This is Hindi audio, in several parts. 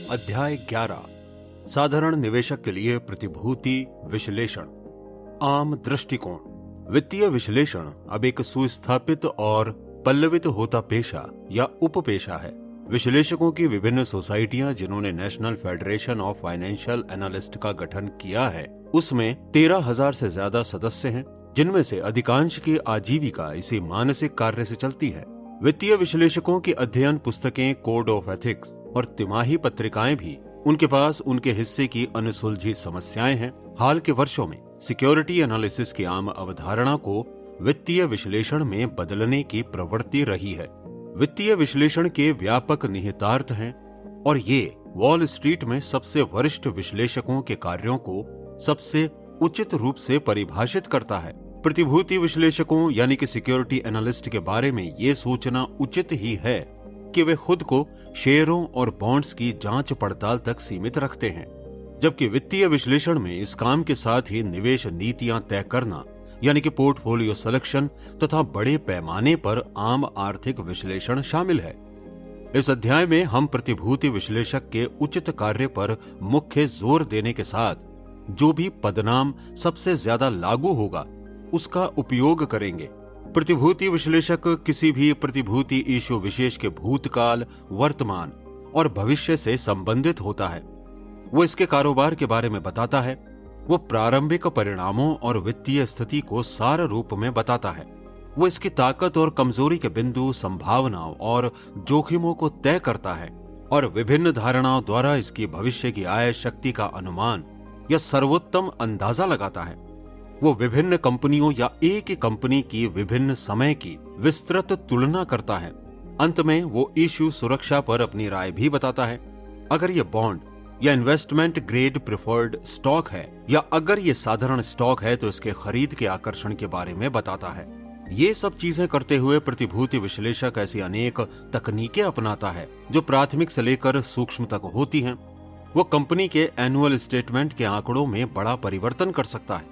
अध्याय 11 साधारण निवेशक के लिए प्रतिभूति विश्लेषण। आम दृष्टिकोण। वित्तीय विश्लेषण अब एक सुस्थापित और पल्लवित होता पेशा या उपपेशा है। विश्लेषकों की विभिन्न सोसाइटियां जिन्होंने national federation of financial analyst का गठन किया है, उसमें 13,000 से ज्यादा सदस्य हैं, जिनमें से अधिकांश की आजीविका इसी मानसिक कार्य से चलती है। वित्तीय विश्लेषकों की अध्ययन पुस्तकें, कोड ऑफ एथिक्स और तिमाही पत्रिकाएं भी उनके पास उनके हिस्से की अनसुलझी समस्याएं हैं। हाल के वर्षों में सिक्योरिटी एनालिसिस की आम अवधारणा को वित्तीय विश्लेषण में बदलने की प्रवृत्ति रही है। वित्तीय विश्लेषण के व्यापक निहितार्थ हैं और ये वॉल स्ट्रीट में सबसे वरिष्ठ विश्लेषकों के कार्यों को सबसे उचित रूप से परिभाषित करता है। प्रतिभूति विश्लेषकों यानी कि सिक्योरिटी एनालिस्ट के बारे में ये सोचना उचित ही है कि वे खुद को शेयरों और बॉन्ड्स की जांच पड़ताल तक सीमित रखते हैं, जबकि वित्तीय विश्लेषण में इस काम के साथ ही निवेश नीतियां तय करना यानी कि पोर्टफोलियो सिलेक्शन तथा बड़े पैमाने पर आम आर्थिक विश्लेषण शामिल है। इस अध्याय में हम प्रतिभूति विश्लेषक के उचित कार्य पर मुख्य जोर देने के साथ जो भी पदनाम सबसे ज्यादा लागू होगा उसका उपयोग करेंगे। प्रतिभूति विश्लेषक किसी भी प्रतिभूति इश्यू विशेष के भूतकाल, वर्तमान और भविष्य से संबंधित होता है। वो इसके कारोबार के बारे में बताता है, वो प्रारंभिक परिणामों और वित्तीय स्थिति को सार रूप में बताता है, वो इसकी ताकत और कमजोरी के बिंदु, संभावनाओं और जोखिमों को तय करता है और विभिन्न धारणाओं द्वारा इसकी भविष्य की आय शक्ति का अनुमान या सर्वोत्तम अंदाजा लगाता है। वो विभिन्न कंपनियों या एक ही कंपनी की विभिन्न समय की विस्तृत तुलना करता है। अंत में वो इश्यू सुरक्षा पर अपनी राय भी बताता है। अगर ये बॉन्ड या इन्वेस्टमेंट ग्रेड प्रेफर्ड स्टॉक है या अगर ये साधारण स्टॉक है तो इसके खरीद के आकर्षण के बारे में बताता है। ये सब चीजें करते हुए प्रतिभूति विश्लेषक ऐसी अनेक तकनीकें अपनाता है जो प्राथमिक से लेकर सूक्ष्म तक होती हैं। वो कंपनी के एनुअल स्टेटमेंट के आंकड़ों में बड़ा परिवर्तन कर सकता है,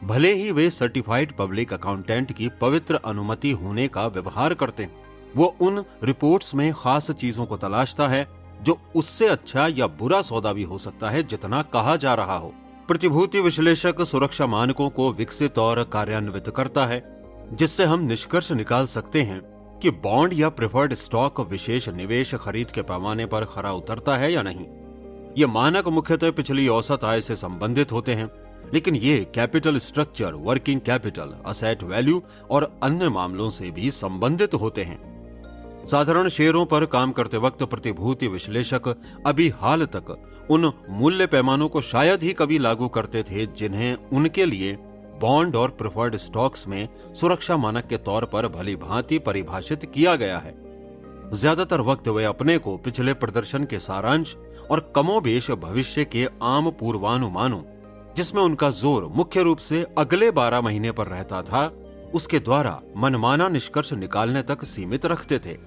भले ही वे सर्टिफाइड पब्लिक अकाउंटेंट की पवित्र अनुमति होने का व्यवहार करते हैं। वो उन रिपोर्ट्स में खास चीजों को तलाशता है जो उससे अच्छा या बुरा सौदा भी हो सकता है जितना कहा जा रहा हो। प्रतिभूति विश्लेषक सुरक्षा मानकों को विकसित और कार्यान्वित करता है, जिससे हम निष्कर्ष निकाल सकते हैं कि बॉन्ड या प्रेफर्ड स्टॉक विशेष निवेश खरीद के पैमाने पर खरा उतरता है या नहीं। ये मानक मुख्यतः पिछली औसत आय से संबंधित होते हैं, लेकिन ये capital structure, working capital, asset value और अन्य मामलों से भी संबंधित होते हैं। साधारण शेयरों पर काम करते वक्त प्रतिभूति विश्लेषक अभी हाल तक उन मूल्य पैमानों को शायद ही कभी लागू करते थे जिन्हें उनके लिए बॉन्ड और प्रेफर्ड स्टॉक्स में सुरक्षा मानक के तौर पर भली भांति परिभाषित किया गया है। ज्यादातर वक्त वे अपने को पिछले प्रदर्शन के सारांश और कमोबेश भविष्य के आम पूर्वानुमानों, जिसमें उनका जोर मुख्य रूप से अगले 12 महीने पर रहता था, उसके द्वारा मनमाना निष्कर्ष निकालने तक सीमित रखते थे।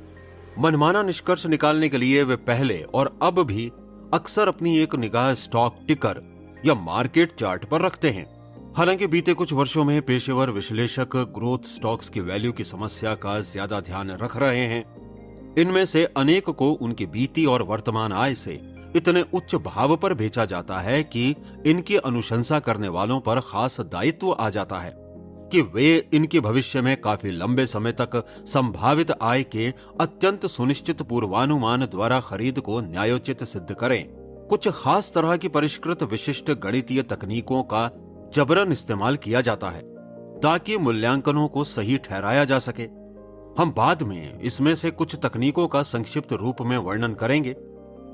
मनमाना निष्कर्ष निकालने के लिए वे पहले और अब भी अक्सर अपनी एक निगाह स्टॉक टिकर या मार्केट चार्ट पर रखते हैं। हालांकि बीते कुछ वर्षों में पेशेवर विश्लेषक ग्रोथ स्टॉक्स की वैल्यू की समस्या का ज्यादा ध्यान रख रहे हैं। इनमें से अनेक को उनकी बीती और वर्तमान आय से इतने उच्च भाव पर बेचा जाता है कि इनकी अनुशंसा करने वालों पर खास दायित्व आ जाता है कि वे इनके भविष्य में काफी लंबे समय तक संभावित आय के अत्यंत सुनिश्चित पूर्वानुमान द्वारा खरीद को न्यायोचित सिद्ध करें। कुछ खास तरह की परिष्कृत विशिष्ट गणितीय तकनीकों का जबरन इस्तेमाल किया जाता है ताकि मूल्यांकनों को सही ठहराया जा सके। हम बाद में इसमें से कुछ तकनीकों का संक्षिप्त रूप में वर्णन करेंगे।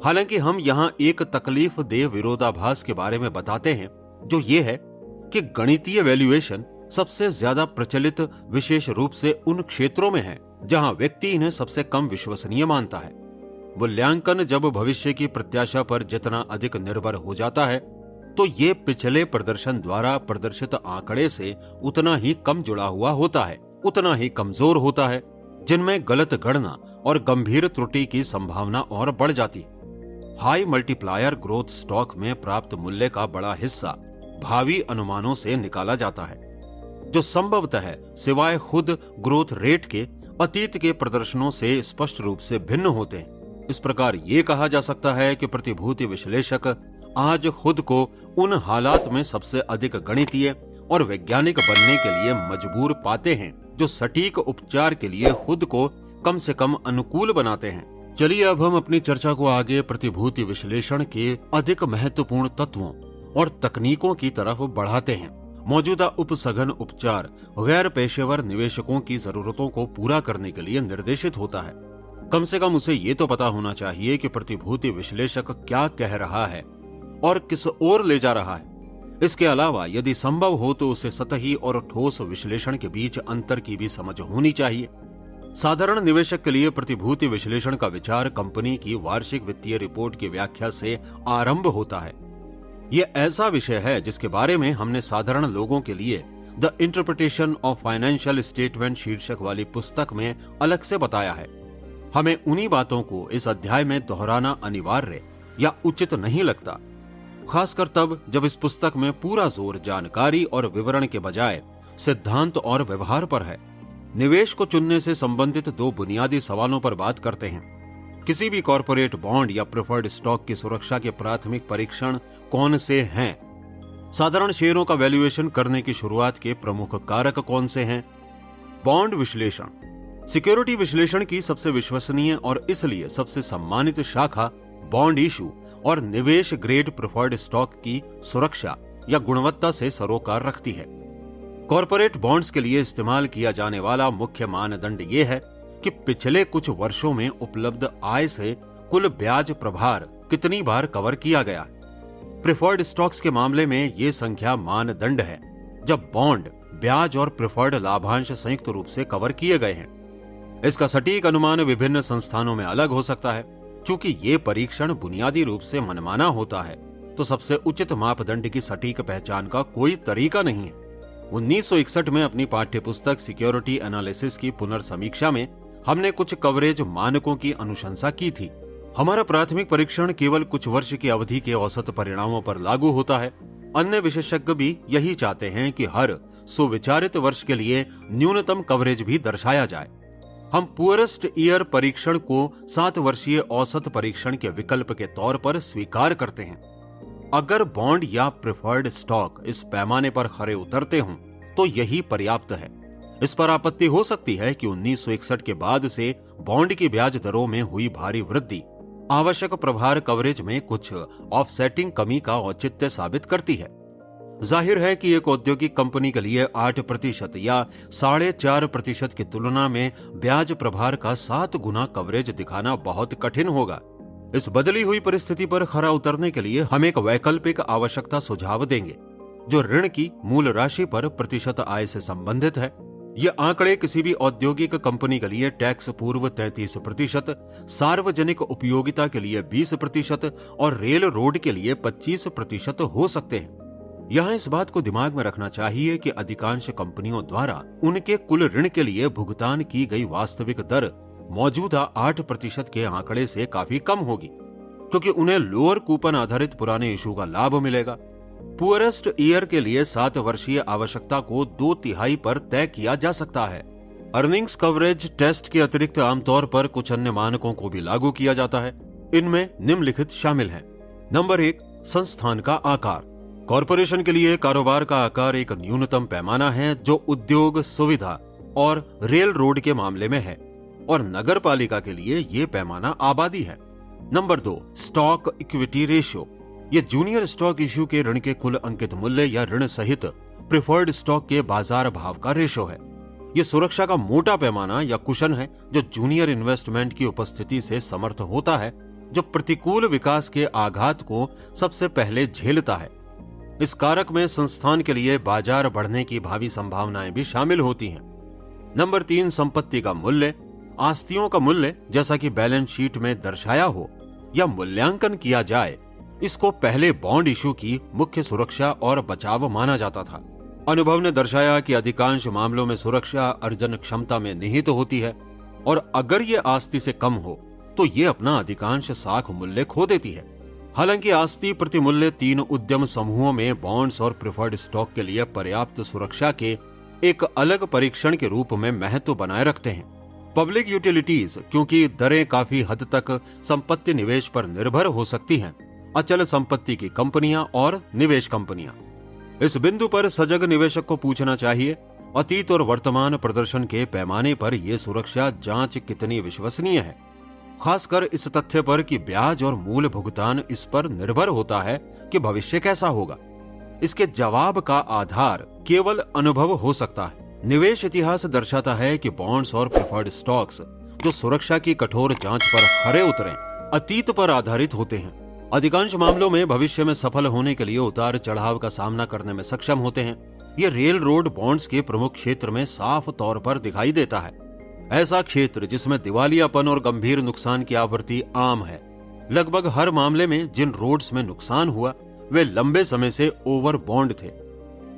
हालांकि हम यहाँ एक तकलीफ देह विरोधाभास के बारे में बताते हैं, जो ये है कि गणितीय वैल्यूएशन सबसे ज्यादा प्रचलित विशेष रूप से उन क्षेत्रों में है जहां व्यक्ति इन्हें सबसे कम विश्वसनीय मानता है। मूल्यांकन जब भविष्य की प्रत्याशा पर जितना अधिक निर्भर हो जाता है तो ये पिछले प्रदर्शन द्वारा प्रदर्शित आंकड़े से उतना ही कम जुड़ा हुआ होता है, उतना ही कमजोर होता है, जिनमें गलत गणना और गंभीर त्रुटि की संभावना और बढ़ जाती है। हाई मल्टीप्लायर ग्रोथ स्टॉक में प्राप्त मूल्य का बड़ा हिस्सा भावी अनुमानों से निकाला जाता है, जो संभवतः सिवाय खुद ग्रोथ रेट के अतीत के प्रदर्शनों से स्पष्ट रूप से भिन्न होते हैं। इस प्रकार ये कहा जा सकता है कि प्रतिभूति विश्लेषक आज खुद को उन हालात में सबसे अधिक गणितीय और वैज्ञानिक बनने के लिए मजबूर पाते हैं जो सटीक उपचार के लिए खुद को कम से कम अनुकूल बनाते हैं। चलिए अब हम अपनी चर्चा को आगे प्रतिभूति विश्लेषण के अधिक महत्वपूर्ण तत्वों और तकनीकों की तरफ बढ़ाते हैं। मौजूदा उपसघन उपचार गैर पेशेवर निवेशकों की जरूरतों को पूरा करने के लिए निर्देशित होता है। कम से कम उसे ये तो पता होना चाहिए कि प्रतिभूति विश्लेषक क्या कह रहा है और किस ओर ले जा रहा है। इसके अलावा यदि संभव हो तो उसे सतही और ठोस विश्लेषण के बीच अंतर की भी समझ होनी चाहिए। साधारण निवेशक के लिए प्रतिभूति विश्लेषण का विचार कंपनी की वार्षिक वित्तीय रिपोर्ट की व्याख्या से आरंभ होता है। यह ऐसा विषय है जिसके बारे में हमने साधारण लोगों के लिए the interpretation of financial statement शीर्षक वाली पुस्तक में अलग से बताया है। हमें उन्हीं बातों को इस अध्याय में दोहराना अनिवार्य या उचित नहीं लगता, खासकर तब जब इस पुस्तक में पूरा जोर जानकारी और विवरण के बजाय सिद्धांत और व्यवहार पर है। निवेश को चुनने से संबंधित दो बुनियादी सवालों पर बात करते हैं। किसी भी कॉर्पोरेट बॉन्ड या प्रेफर्ड स्टॉक की सुरक्षा के प्राथमिक परीक्षण कौन से हैं? साधारण शेयरों का वैल्यूएशन करने की शुरुआत के प्रमुख कारक कौन से हैं? बॉन्ड विश्लेषण सिक्योरिटी विश्लेषण की सबसे विश्वसनीय और इसलिए सबसे सम्मानित शाखा बॉन्ड इशू और निवेश ग्रेड प्रेफर्ड स्टॉक की सुरक्षा या गुणवत्ता से सरोकार रखती है। कॉर्पोरेट बॉन्ड्स के लिए इस्तेमाल किया जाने वाला मुख्य मानदंड ये है कि पिछले कुछ वर्षों में उपलब्ध आय से कुल ब्याज प्रभार कितनी बार कवर किया गया है। प्रेफर्ड स्टॉक्स के मामले में ये संख्या मानदंड है जब बॉन्ड, ब्याज और प्रेफर्ड लाभांश संयुक्त रूप से कवर किए गए हैं। इसका सटीक अनुमान विभिन्न संस्थानों में अलग हो सकता है। चूंकि ये परीक्षण बुनियादी रूप से मनमाना होता है तो सबसे उचित मापदंड की सटीक पहचान का कोई तरीका नहीं है। 1961 में अपनी पाठ्यपुस्तक सिक्योरिटी एनालिसिस की पुनर्समीक्षा में हमने कुछ कवरेज मानकों की अनुशंसा की थी। हमारा प्राथमिक परीक्षण केवल कुछ वर्ष की अवधि के औसत परिणामों पर लागू होता है। अन्य विशेषज्ञ भी यही चाहते हैं कि हर सुविचारित वर्ष के लिए न्यूनतम कवरेज भी दर्शाया जाए। हम पुअरेस्ट ईयर परीक्षण को 7 वर्षीय औसत परीक्षण के विकल्प के तौर पर स्वीकार करते हैं। अगर बॉन्ड या प्रेफर्ड स्टॉक इस पैमाने पर खरे उतरते हों तो यही पर्याप्त है। इस पर आपत्ति हो सकती है कि 1961 के बाद से बॉन्ड की ब्याज दरों में हुई भारी वृद्धि आवश्यक प्रभार कवरेज में कुछ ऑफसेटिंग कमी का औचित्य साबित करती है। जाहिर है कि एक औद्योगिक कंपनी के लिए 8% या 4.5% की तुलना में ब्याज प्रभार का 7 गुना कवरेज दिखाना बहुत कठिन होगा। इस बदली हुई परिस्थिति पर खरा उतरने के लिए हम एक वैकल्पिक आवश्यकता सुझाव देंगे जो ऋण की मूल राशि पर प्रतिशत आय से संबंधित है। ये आंकड़े किसी भी औद्योगिक कंपनी के लिए टैक्स पूर्व 33%, सार्वजनिक उपयोगिता के लिए 20% और रेल रोड के लिए 25% हो सकते हैं। यहाँ इस बात को दिमाग में रखना चाहिए कि अधिकांश कंपनियों द्वारा उनके कुल ऋण के लिए भुगतान की गई वास्तविक दर मौजूदा 8% के आंकड़े से काफी कम होगी, क्योंकि उन्हें लोअर कूपन आधारित पुराने इशू का लाभ मिलेगा। पुअरेस्ट ईयर के लिए 7 वर्षीय आवश्यकता को 2/3 पर तय किया जा सकता है। अर्निंग्स कवरेज टेस्ट के अतिरिक्त आमतौर पर कुछ अन्य मानकों को भी लागू किया जाता है। इनमें निम्नलिखित शामिल हैं। नंबर 1, संस्थान का आकार। कॉरपोरेशन के लिए कारोबार का आकार एक न्यूनतम पैमाना है जो उद्योग, सुविधा और रेल रोड के मामले में है, और नगर पालिका के लिए ये पैमाना आबादी है। Number 2, stock equity ratio. ये जूनियर स्टॉक इश्यू के ऋण के कुल अंकित मूल्य या ऋण सहित प्रेफर्ड स्टॉक के बाजार भाव का रेशो है। ये सुरक्षा का मोटा पैमाना या कुशन है जो जूनियर इन्वेस्टमेंट की उपस्थिति से समर्थ होता है, जो प्रतिकूल विकास के आघात को सबसे पहले झेलता है। इस कारक में संस्थान के लिए बाजार बढ़ने की भावी संभावनाएं भी शामिल होती हैं। नंबर 3, संपत्ति का मूल्य। आस्तियों का मूल्य जैसा कि बैलेंस शीट में दर्शाया हो या मूल्यांकन किया जाए, इसको पहले बॉन्ड इशू की मुख्य सुरक्षा और बचाव माना जाता था। अनुभव ने दर्शाया कि अधिकांश मामलों में सुरक्षा अर्जन क्षमता में निहित होती है, और अगर ये आस्ति से कम हो तो ये अपना अधिकांश साख मूल्य खो देती है। हालांकि आस्ति प्रति मूल्य 3 उद्यम समूहों में बॉन्ड्स और प्रेफर्ड स्टॉक के लिए पर्याप्त सुरक्षा के एक अलग परीक्षण के रूप में महत्व बनाए रखते हैं। पब्लिक यूटिलिटीज क्योंकि दरें काफी हद तक संपत्ति निवेश पर निर्भर हो सकती हैं, अचल संपत्ति की कंपनियां और निवेश कंपनियां। इस बिंदु पर सजग निवेशक को पूछना चाहिए, अतीत और वर्तमान प्रदर्शन के पैमाने पर यह सुरक्षा जांच कितनी विश्वसनीय है, खासकर इस तथ्य पर कि ब्याज और मूल भुगतान इस पर निर्भर होता है कि भविष्य कैसा होगा। इसके जवाब का आधार केवल अनुभव हो सकता है। निवेश इतिहास दर्शाता है कि बॉन्ड्स और प्रेफर्ड स्टॉक्स जो सुरक्षा की कठोर जांच पर खरे उतरे, अतीत पर आधारित होते हैं। अधिकांश मामलों में भविष्य में सफल होने के लिए उतार चढ़ाव का सामना करने में सक्षम होते हैं। ये रेल रोड बॉन्ड्स के प्रमुख क्षेत्र में साफ तौर पर दिखाई देता है। ऐसा क्षेत्र जिसमें दिवालियापन और गंभीर नुकसान की आवृत्ति आम है। लगभग हर मामले में जिन रोड्स में नुकसान हुआ वे लंबे समय से ओवर बॉन्ड थे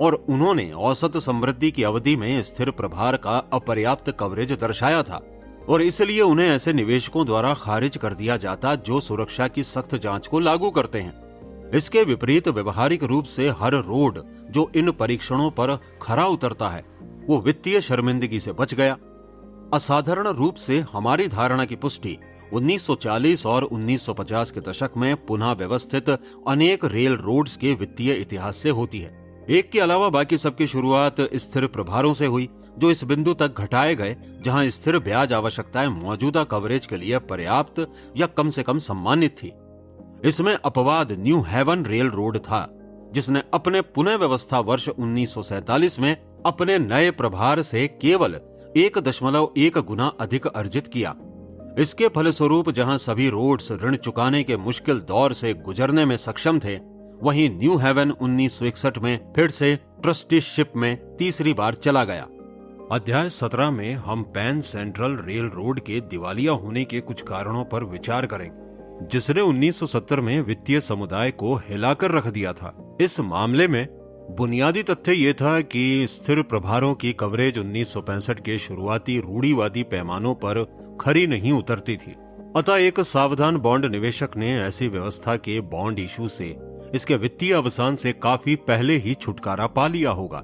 और उन्होंने औसत समृद्धि की अवधि में स्थिर प्रभार का अपर्याप्त कवरेज दर्शाया था और इसलिए उन्हें ऐसे निवेशकों द्वारा खारिज कर दिया जाता जो सुरक्षा की सख्त जांच को लागू करते हैं। इसके विपरीत व्यवहारिक रूप से हर रोड जो इन परीक्षणों पर खरा उतरता है वो वित्तीय शर्मिंदगी से बच गया। असाधारण रूप से हमारी धारणा की पुष्टि 1940 और 1950 के दशक में पुनः व्यवस्थित अनेक रेल रोड्स के वित्तीय इतिहास से होती है। एक के अलावा बाकी सबकी शुरुआत स्थिर प्रभारों से हुई जो इस बिंदु तक घटाए गए जहां स्थिर ब्याज आवश्यकताएं मौजूदा कवरेज के लिए पर्याप्त या कम से कम सम्मानित थी। इसमें अपवाद न्यू हेवन रेल रोड था जिसने अपने पुनः व्यवस्था वर्ष 1947 में अपने नए प्रभार से केवल 1.1 गुना अधिक अर्जित किया। इसके फलस्वरूप जहां सभी रोड्स ऋण चुकाने के मुश्किल दौर से गुजरने में सक्षम थे, वहीं न्यू हेवन 1961 में फिर से ट्रस्टीशिप में तीसरी बार चला गया। अध्याय 17 में हम पैन सेंट्रल रेल रोड के दिवालिया होने के कुछ कारणों पर विचार करेंगे जिसने 1970 में वित्तीय समुदाय को हिलाकर रख दिया था। इस मामले में बुनियादी तथ्य ये था कि स्थिर प्रभारों की कवरेज 1965 के शुरुआती रूढ़िवादी पैमानों पर खरी नहीं उतरती थी। अतः एक सावधान बॉन्ड निवेशक ने ऐसी व्यवस्था के बॉन्ड इशू से इसके वित्तीय अवसान से काफी पहले ही छुटकारा पा लिया होगा।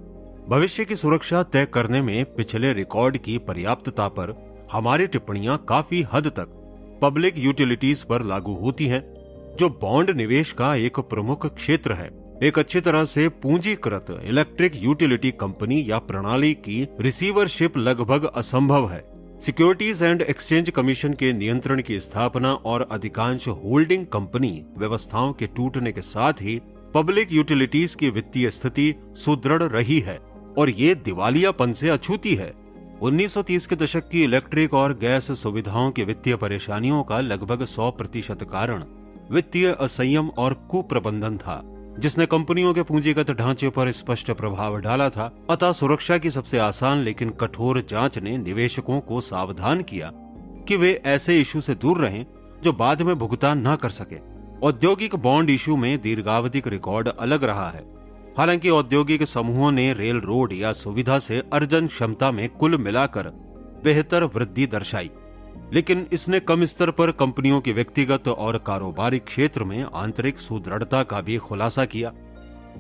भविष्य की सुरक्षा तय करने में पिछले रिकॉर्ड की पर्याप्तता पर हमारी टिप्पणियां काफी हद तक पब्लिक यूटिलिटीज पर लागू होती हैं, जो बॉन्ड निवेश का एक प्रमुख क्षेत्र है। एक अच्छी तरह से पूंजीकृत इलेक्ट्रिक यूटिलिटी कंपनी या प्रणाली की रिसीवरशिप लगभग असंभव है। सिक्योरिटीज एंड एक्सचेंज कमीशन के नियंत्रण की स्थापना और अधिकांश होल्डिंग कंपनी व्यवस्थाओं के टूटने के साथ ही पब्लिक यूटिलिटीज की वित्तीय स्थिति सुदृढ़ रही है और ये दिवालियापन से अछूती है। 1930 के दशक की इलेक्ट्रिक और गैस सुविधाओं की वित्तीय परेशानियों का लगभग 100% कारण वित्तीय असंयम और कुप्रबंधन था, जिसने कंपनियों के पूंजीगत ढांचे पर स्पष्ट प्रभाव डाला था। अतः सुरक्षा की सबसे आसान लेकिन कठोर जांच ने निवेशकों को सावधान किया कि वे ऐसे इशू से दूर रहें जो बाद में भुगतान न कर सके। औद्योगिक बॉन्ड इशू में दीर्घावधिक रिकॉर्ड अलग रहा है। हालांकि औद्योगिक समूहों ने रेल रोड या सुविधा से अर्जन क्षमता में कुल मिलाकर बेहतर वृद्धि दर्शाई, लेकिन इसने कम स्तर पर कंपनियों के व्यक्तिगत और कारोबारी क्षेत्र में आंतरिक सुदृढ़ता का भी खुलासा किया।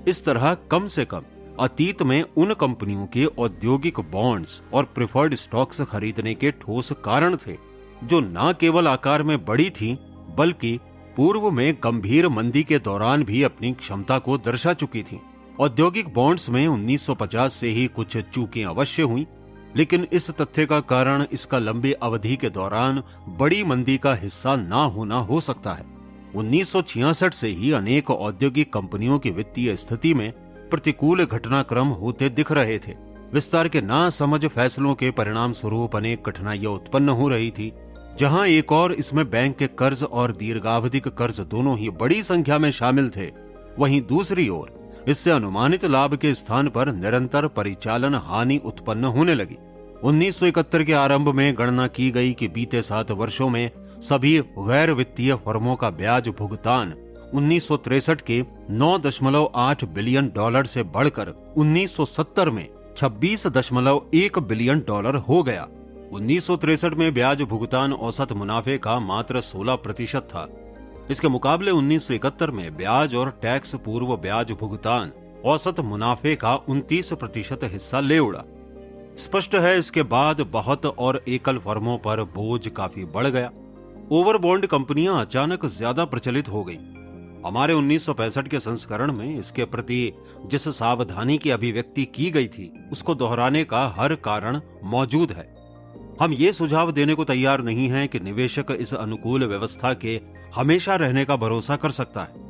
इस तरह कम से कम अतीत में उन कंपनियों के औद्योगिक बॉन्ड्स और प्रेफर्ड स्टॉक्स खरीदने के ठोस कारण थे जो न केवल आकार में बड़ी थीं, बल्कि पूर्व में गंभीर मंदी के दौरान भी अपनी क्षमता को दर्शा चुकी थीं। औद्योगिक बॉन्ड्स में 1950 से ही कुछ चूकें अवश्य हुई, लेकिन इस तथ्य का कारण इसका लंबी अवधि के दौरान बड़ी मंदी का हिस्सा ना होना हो सकता है। 1966 से ही अनेक औद्योगिक कंपनियों की वित्तीय स्थिति में प्रतिकूल घटनाक्रम होते दिख रहे थे। विस्तार के नासमझ फैसलों के परिणाम स्वरूप अनेक कठिनाइयां उत्पन्न हो रही थी। जहां एक और इसमें बैंक के कर्ज और दीर्घावधिक कर्ज दोनों ही बड़ी संख्या में शामिल थे, वहीं दूसरी ओर इससे अनुमानित लाभ के स्थान पर निरंतर परिचालन हानि उत्पन्न होने लगी। 1971 के आरंभ में गणना की गई कि बीते 7 वर्षों में सभी गैर वित्तीय फर्मों का ब्याज भुगतान 1963 के $9.8 बिलियन से बढ़कर 1970 में $26.1 बिलियन हो गया। 1963 में ब्याज भुगतान औसत मुनाफे का मात्र 16% था। इसके मुकाबले 1971 में ब्याज और टैक्स पूर्व ब्याज भुगतान औसत मुनाफे का 29% हिस्सा ले उड़ा। स्पष्ट है इसके बाद बहुत और एकल फर्मों पर बोझ काफी बढ़ गया। ओवरबॉन्ड कंपनियां अचानक ज्यादा प्रचलित हो गईं। हमारे 1965 के संस्करण में इसके प्रति जिस सावधानी की अभिव्यक्ति की गई थी उसको दोहराने का हर कारण मौजूद है। हम ये सुझाव देने को तैयार नहीं हैं कि निवेशक इस अनुकूल व्यवस्था के हमेशा रहने का भरोसा कर सकता है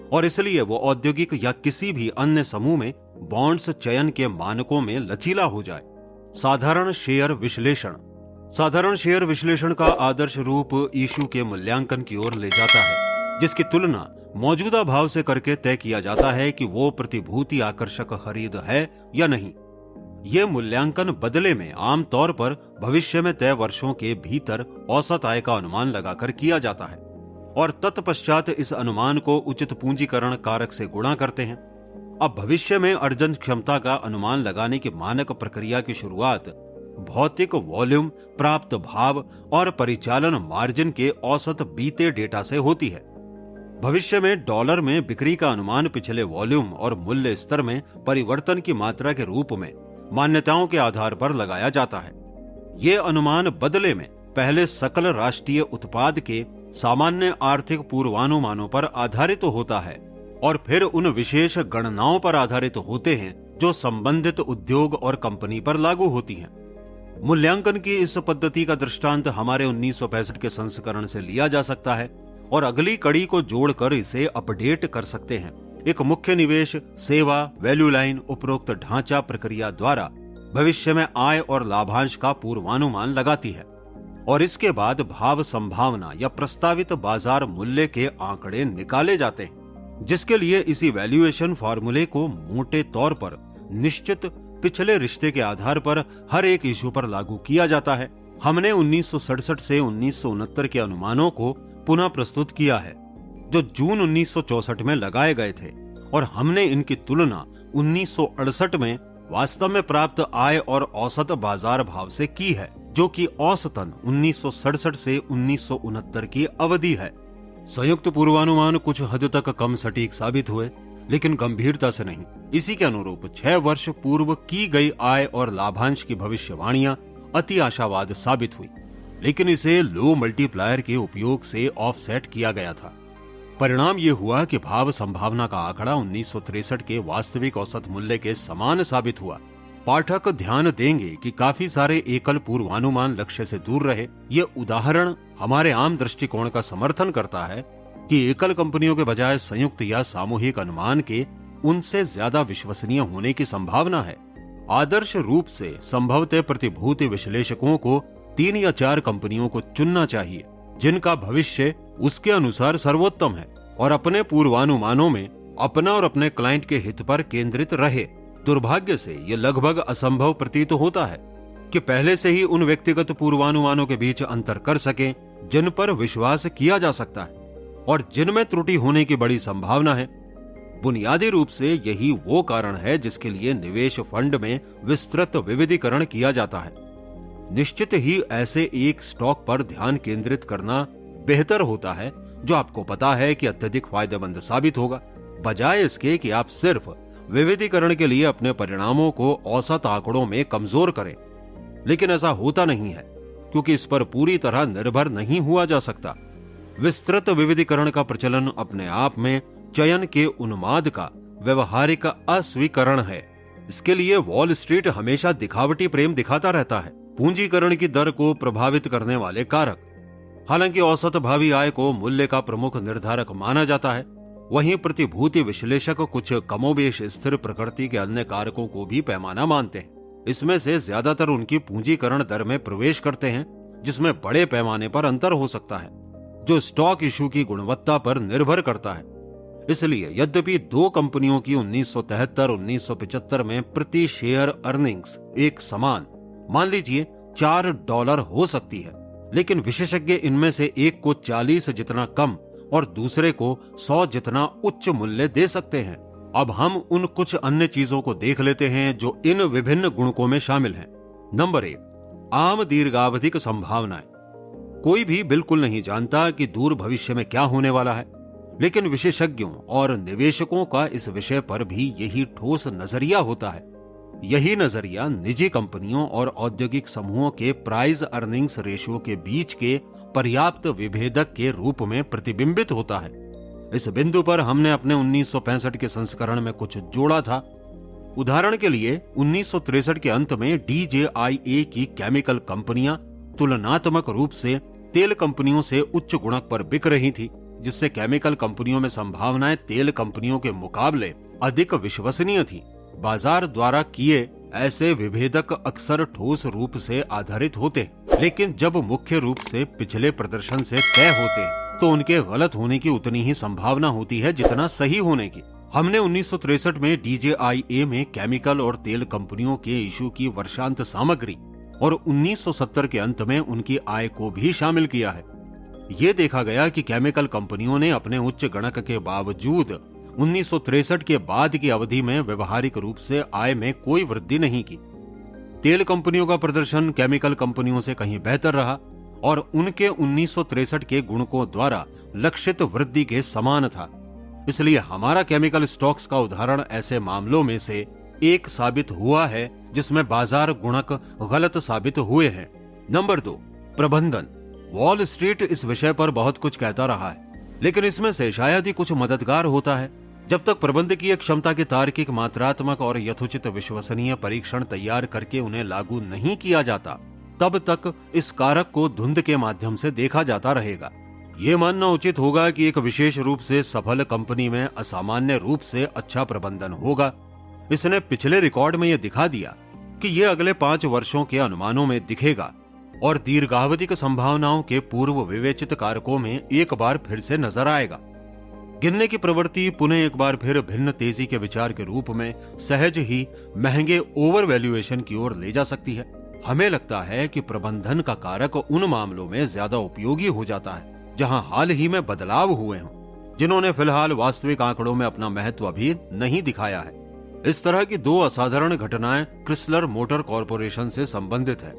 और इसलिए वो औद्योगिक या किसी भी अन्य समूह में बॉन्ड्स चयन के मानकों में लचीला हो जाए। साधारण शेयर विश्लेषण। साधारण शेयर विश्लेषण का आदर्श रूप इश्यू के मूल्यांकन की ओर ले जाता है, जिसकी तुलना मौजूदा भाव से करके तय किया जाता है कि वो प्रतिभूति आकर्षक खरीद है या नहीं। ये मूल्यांकन बदले में आमतौर पर भविष्य में तय वर्षों के भीतर औसत आय का अनुमान लगाकर किया जाता है और तत्पश्चात इस अनुमान को उचित पूंजीकरण कारक से गुणा करते हैं। अब भविष्य में अर्जन क्षमता का अनुमान लगाने की मानक प्रक्रिया की शुरुआत भौतिक वॉल्यूम, प्राप्त भाव और परिचालन मार्जिन के औसत बीते डेटा से होती है। भविष्य में डॉलर में बिक्री का अनुमान पिछले वॉल्यूम और मूल्य स्तर में परिवर्तन की मात्रा के रूप में मान्यताओं के आधार पर लगाया जाता है। ये अनुमान बदले में पहले सकल राष्ट्रीय उत्पाद के सामान्य आर्थिक पूर्वानुमानों पर आधारित होता है और फिर उन विशेष गणनाओं पर आधारित होते हैं जो संबंधित उद्योग और कंपनी पर लागू होती हैं। मूल्यांकन की इस पद्धति का दृष्टांत हमारे 1965 के संस्करण से लिया जा सकता है और अगली कड़ी को जोड़कर इसे अपडेट कर सकते हैं। एक मुख्य निवेश, सेवा, वैल्यू लाइन उपरोक्त ढांचा प्रक्रिया द्वारा भविष्य में आय और लाभांश का पूर्वानुमान लगाती है और इसके बाद भाव संभावना या प्रस्तावित बाजार मूल्य के आंकड़े निकाले जाते हैं, जिसके लिए इसी वैल्यूएशन फॉर्मूले को मोटे तौर पर निश्चित पिछले रिश्ते के आधार पर हर एक इशू पर लागू किया जाता है। हमने 1967 से 1969 के अनुमानों को पुनः प्रस्तुत किया है जो जून 1964 में लगाए गए थे और हमने इनकी तुलना 1968 में वास्तव में प्राप्त आय और औसत बाजार भाव से की है, जो कि औसतन 1967 से 1969 की अवधि है। संयुक्त पूर्वानुमान कुछ हद तक कम सटीक साबित हुए, लेकिन गंभीरता से नहीं। इसी के अनुरूप 6 वर्ष पूर्व की गई आय और लाभांश की भविष्यवाणियां अति आशावाद साबित हुई, लेकिन इसे लो मल्टीप्लायर के उपयोग से ऑफसेट किया गया था। परिणाम ये हुआ कि भाव संभावना का आंकड़ा 1963 के वास्तविक औसत मूल्य के समान साबित हुआ। पाठक ध्यान देंगे कि काफी सारे एकल पूर्वानुमान लक्ष्य से दूर रहे। ये उदाहरण हमारे आम दृष्टिकोण का समर्थन करता है कि एकल कंपनियों के बजाय संयुक्त या सामूहिक अनुमान के उनसे ज्यादा विश्वसनीय होने की संभावना है। आदर्श रूप से संभवतः प्रतिभूति विश्लेषकों को 3 या 4 कंपनियों को चुनना चाहिए जिनका भविष्य उसके अनुसार सर्वोत्तम है और अपने पूर्वानुमानों में अपना और अपने क्लाइंट के हित पर केंद्रित रहे। दुर्भाग्य से यह लगभग असंभव प्रतीत होता है कि पहले से ही उन व्यक्तिगत पूर्वानुमानों के बीच अंतर कर सकें जिन पर विश्वास किया जा सकता है और जिनमें त्रुटि होने की बड़ी संभावना है। बुनियादी रूप से यही वो कारण है जिसके लिए निवेश फंड में विस्तृत विविधीकरण किया जाता है। निश्चित ही ऐसे एक स्टॉक पर ध्यान केंद्रित करना बेहतर होता है जो आपको पता है कि अत्यधिक फायदेमंद साबित होगा, बजाय इसके कि आप सिर्फ विविधीकरण के लिए अपने परिणामों को औसत आंकड़ों में कमजोर करें। लेकिन ऐसा होता नहीं है क्योंकि इस पर पूरी तरह निर्भर नहीं हुआ जा सकता। विस्तृत विविधीकरण का प्रचलन अपने आप में चयन के उन्माद का व्यवहारिक अस्वीकरण है। इसके लिए वॉल स्ट्रीट हमेशा दिखावटी प्रेम दिखाता रहता है। पूंजीकरण की दर को प्रभावित करने वाले कारक, हालांकि औसत भावी आय को मूल्य का प्रमुख निर्धारक माना जाता है, वहीं प्रतिभूति विश्लेषक कुछ कमोबेश स्थिर प्रकृति के अन्य कारकों को भी पैमाना मानते हैं। इसमें से ज्यादातर उनकी पूंजीकरण दर में प्रवेश करते हैं, जिसमें बड़े पैमाने पर अंतर हो सकता है जो स्टॉक इशू की गुणवत्ता पर निर्भर करता है। इसलिए यद्यपि 2 कंपनियों की 1973-1975 में प्रति शेयर अर्निंग्स एक समान, मान लीजिए $4 हो सकती है, लेकिन विशेषज्ञ इनमें से एक को 40 जितना कम और दूसरे को 100 जितना उच्च मूल्य दे सकते हैं। अब हम उन कुछ अन्य चीजों को देख लेते हैं जो इन विभिन्न गुणकों में शामिल हैं। नंबर 1, आम दीर्घावधिक संभावनाएं। कोई भी बिल्कुल नहीं जानता कि दूर भविष्य में क्या होने वाला है, लेकिन विशेषज्ञों और निवेशकों का इस विषय पर भी यही ठोस नजरिया होता है। यही नजरिया निजी कंपनियों और औद्योगिक समूहों के प्राइस अर्निंग्स रेशियो के बीच के पर्याप्त विभेदक के रूप में प्रतिबिंबित होता है। इस बिंदु पर हमने अपने 1965 के संस्करण में कुछ जोड़ा था। उदाहरण के लिए 1963 के अंत में DJIA की केमिकल कंपनियां तुलनात्मक रूप से तेल कंपनियों से उच्च गुणक पर बिक रही थी, जिससे केमिकल कंपनियों में संभावनाएं तेल कंपनियों के मुकाबले अधिक विश्वसनीय थी। बाजार द्वारा किए ऐसे विभेदक अक्सर ठोस रूप से आधारित होते हैं, लेकिन जब मुख्य रूप से पिछले प्रदर्शन से तय होते हैं तो उनके गलत होने की उतनी ही संभावना होती है जितना सही होने की। हमने 1963 में DJIA में केमिकल और तेल कंपनियों के इशू की वर्षांत सामग्री और 1970 के अंत में उनकी आय को भी शामिल किया है। ये देखा गया कि केमिकल कंपनियों ने अपने उच्च गणक के बावजूद 1963 के बाद की अवधि में व्यवहारिक रूप से आय में कोई वृद्धि नहीं की। तेल कंपनियों का प्रदर्शन केमिकल कंपनियों से कहीं बेहतर रहा और उनके 1963 के गुणकों द्वारा लक्षित वृद्धि के समान था। इसलिए हमारा केमिकल स्टॉक्स का उदाहरण ऐसे मामलों में से एक साबित हुआ है जिसमें बाजार गुणक गलत साबित हुए हैं। नंबर 2, प्रबंधन। वॉल स्ट्रीट इस विषय पर बहुत कुछ कहता रहा है, लेकिन इसमें से शायद ही कुछ मददगार होता है। जब तक प्रबंधकीय क्षमता के तार्किक, मात्रात्मक और यथोचित विश्वसनीय परीक्षण तैयार करके उन्हें लागू नहीं किया जाता, तब तक इस कारक को धुंध के माध्यम से देखा जाता रहेगा। ये मानना उचित होगा कि एक विशेष रूप से सफल कंपनी में असामान्य रूप से अच्छा प्रबंधन होगा। इसने पिछले रिकॉर्ड में यह दिखा दिया कि यह अगले 5 वर्षों के अनुमानों में दिखेगा और दीर्घावधिक संभावनाओं के पूर्व विवेचित कारकों में एक बार फिर से नजर आएगा। गिनने की प्रवृत्ति पुनः एक बार फिर भिन्न तेजी के विचार के रूप में सहज ही महंगे ओवर वैल्यूएशन की ओर ले जा सकती है। हमें लगता है कि प्रबंधन का कारक उन मामलों में ज्यादा उपयोगी हो जाता है जहां हाल ही में बदलाव हुए हों, जिन्होंने फिलहाल वास्तविक आंकड़ों में अपना महत्व अभी नहीं दिखाया है। इस तरह की 2 असाधारण घटनाएं क्रिसलर मोटर कॉरपोरेशन से संबंधित है।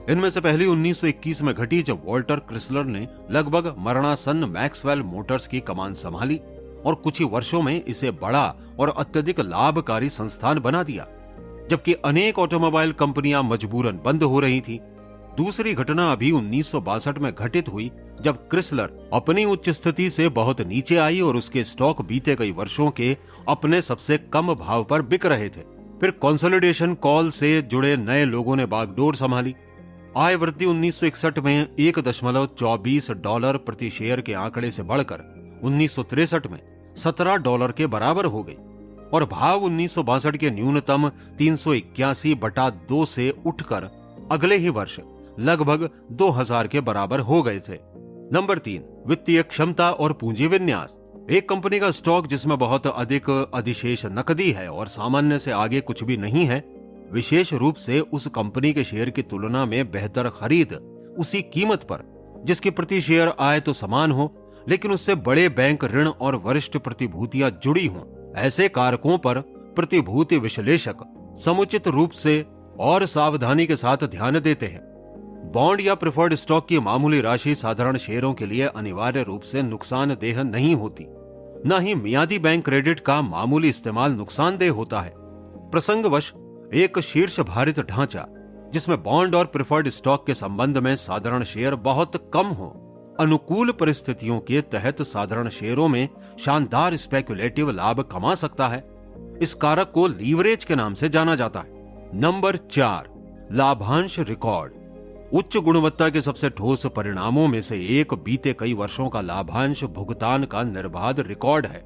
इनमें से पहली 1921 में घटी, जब वॉल्टर क्रिसलर ने लगभग मरणासन्न मैक्सवेल मोटर्स की कमान संभाली और कुछ ही वर्षों में इसे बड़ा और अत्यधिक लाभकारी संस्थान बना दिया, जबकि अनेक ऑटोमोबाइल कंपनियां मजबूरन बंद हो रही थी। दूसरी घटना अभी 1962 में घटित हुई, जब क्रिसलर अपनी उच्च स्थिति से बहुत नीचे आई और उसके स्टॉक बीते कई वर्षों के अपने सबसे कम भाव पर बिक रहे थे। फिर कंसोलिडेशन कॉल से जुड़े नए लोगों ने बागडोर संभाली। आय वृद्धि 1961 में $1.24 प्रति शेयर के आंकड़े से बढ़कर 1963 में $17 के बराबर हो गई और भाव 1962 के न्यूनतम 381/2 से उठकर अगले ही वर्ष लगभग 2000 के बराबर हो गए थे। नंबर 3, वित्तीय क्षमता और पूंजी विन्यास। एक कंपनी का स्टॉक जिसमें बहुत अधिक अधिशेष नकदी है और सामान्य से आगे कुछ भी नहीं है, विशेष रूप से उस कंपनी के शेयर की तुलना में बेहतर खरीद उसी कीमत पर जिसकी प्रति शेयर आय तो समान हो, लेकिन उससे बड़े बैंक ऋण और वरिष्ठ प्रतिभूतियां जुड़ी हों, ऐसे कारकों पर प्रतिभूति विश्लेषक समुचित रूप से और सावधानी के साथ ध्यान देते हैं। बॉन्ड या प्रेफर्ड स्टॉक की मामूली राशि साधारण शेयरों के लिए अनिवार्य रूप से नुकसानदेह नहीं होती, न ही मियादी बैंक क्रेडिट का मामूली इस्तेमाल नुकसानदेह होता है। प्रसंगवश एक शीर्ष भारित ढांचा जिसमें बॉन्ड और प्रेफर्ड स्टॉक के संबंध में साधारण शेयर बहुत कम हो, अनुकूल परिस्थितियों के तहत साधारण शेयरों में शानदार स्पेकुलेटिव लाभ कमा सकता है। इस कारक को लीवरेज के नाम से जाना जाता है। नंबर 4, लाभांश रिकॉर्ड। उच्च गुणवत्ता के सबसे ठोस परिणामों में से एक बीते कई वर्षों का लाभांश भुगतान का निर्बाध रिकॉर्ड है।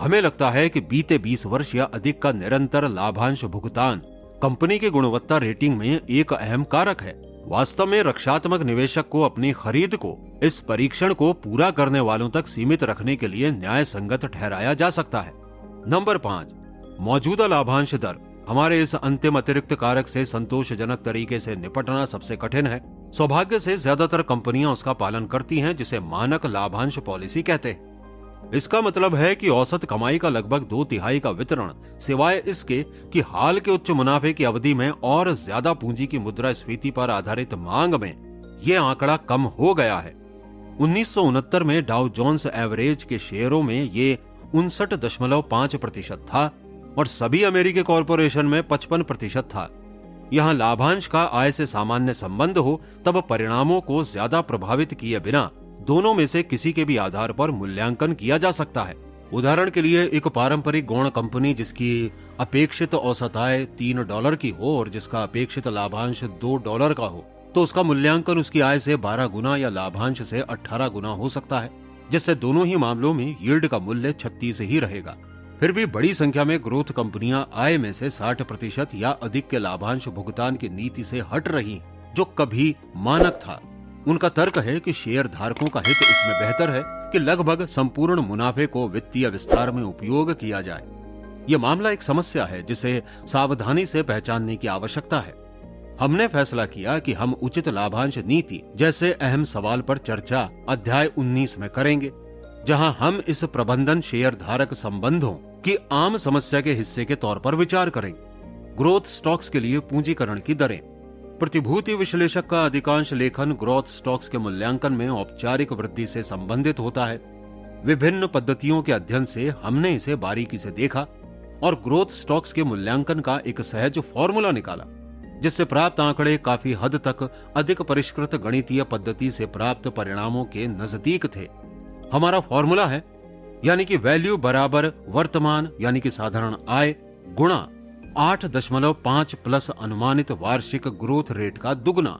हमें लगता है कि बीते 20 वर्ष या अधिक का निरंतर लाभांश भुगतान कंपनी की गुणवत्ता रेटिंग में एक अहम कारक है। वास्तव में रक्षात्मक निवेशक को अपनी खरीद को इस परीक्षण को पूरा करने वालों तक सीमित रखने के लिए न्याय संगत ठहराया जा सकता है। नंबर 5, मौजूदा लाभांश दर। हमारे इस अंतिम अतिरिक्त कारक से संतोषजनक तरीके से निपटना सबसे कठिन है। सौभाग्य से ज्यादातर कंपनियां उसका पालन करती हैं, जिसे मानक लाभांश पॉलिसी कहते हैं। इसका मतलब है कि औसत कमाई का लगभग 2/3 का वितरण, सिवाय इसके कि हाल के उच्च मुनाफे की अवधि में और ज्यादा पूंजी की मुद्रास्फीति पर आधारित मांग में यह आंकड़ा कम हो गया है। 1969 में डाउ जोन्स एवरेज के शेयरों में ये 59.5% था और सभी अमेरिकी कॉरपोरेशन में 55% था। यहाँ लाभांश का आय से सामान्य संबंध हो तब परिणामों को ज्यादा प्रभावित किए बिना दोनों में से किसी के भी आधार पर मूल्यांकन किया जा सकता है। उदाहरण के लिए एक पारंपरिक गौण कंपनी जिसकी अपेक्षित औसत आय $3 की हो और जिसका अपेक्षित लाभांश $2 का हो, तो उसका मूल्यांकन उसकी आय से 12 गुना या लाभांश से 18 गुना हो सकता है, जिससे दोनों ही मामलों में यील्ड का मूल्य 36 ही रहेगा। फिर भी बड़ी संख्या में ग्रोथ कंपनियां आय में से 60% या अधिक के लाभांश भुगतान की नीति से हट रही, जो कभी मानक था। उनका तर्क है कि शेयर धारकों का हित इसमें बेहतर है कि लगभग संपूर्ण मुनाफे को वित्तीय विस्तार में उपयोग किया जाए। यह मामला एक समस्या है जिसे सावधानी से पहचानने की आवश्यकता है। हमने फैसला किया कि हम उचित लाभांश नीति जैसे अहम सवाल पर चर्चा अध्याय 19 में करेंगे, जहां हम इस प्रबंधन शेयर धारक संबंधों की आम समस्या के हिस्से के तौर पर विचार करेंगे। ग्रोथ स्टॉक्स के लिए पूंजीकरण की दरें। प्रतिभूति विश्लेषक का अधिकांश लेखन ग्रोथ स्टॉक्स के मूल्यांकन में औपचारिक वृद्धि से संबंधित होता है। विभिन्न पद्धतियों के अध्ययन से हमने इसे बारीकी से देखा और ग्रोथ स्टॉक्स के मूल्यांकन का एक सहज फॉर्मूला निकाला, जिससे प्राप्त आंकड़े काफी हद तक अधिक परिष्कृत गणितीय पद्धति से प्राप्त परिणामों के नजदीक थे। हमारा फॉर्मूला है यानी कि वैल्यू बराबर वर्तमान यानी कि साधारण आय गुणा 8.5 प्लस अनुमानित वार्षिक ग्रोथ रेट का दुगना।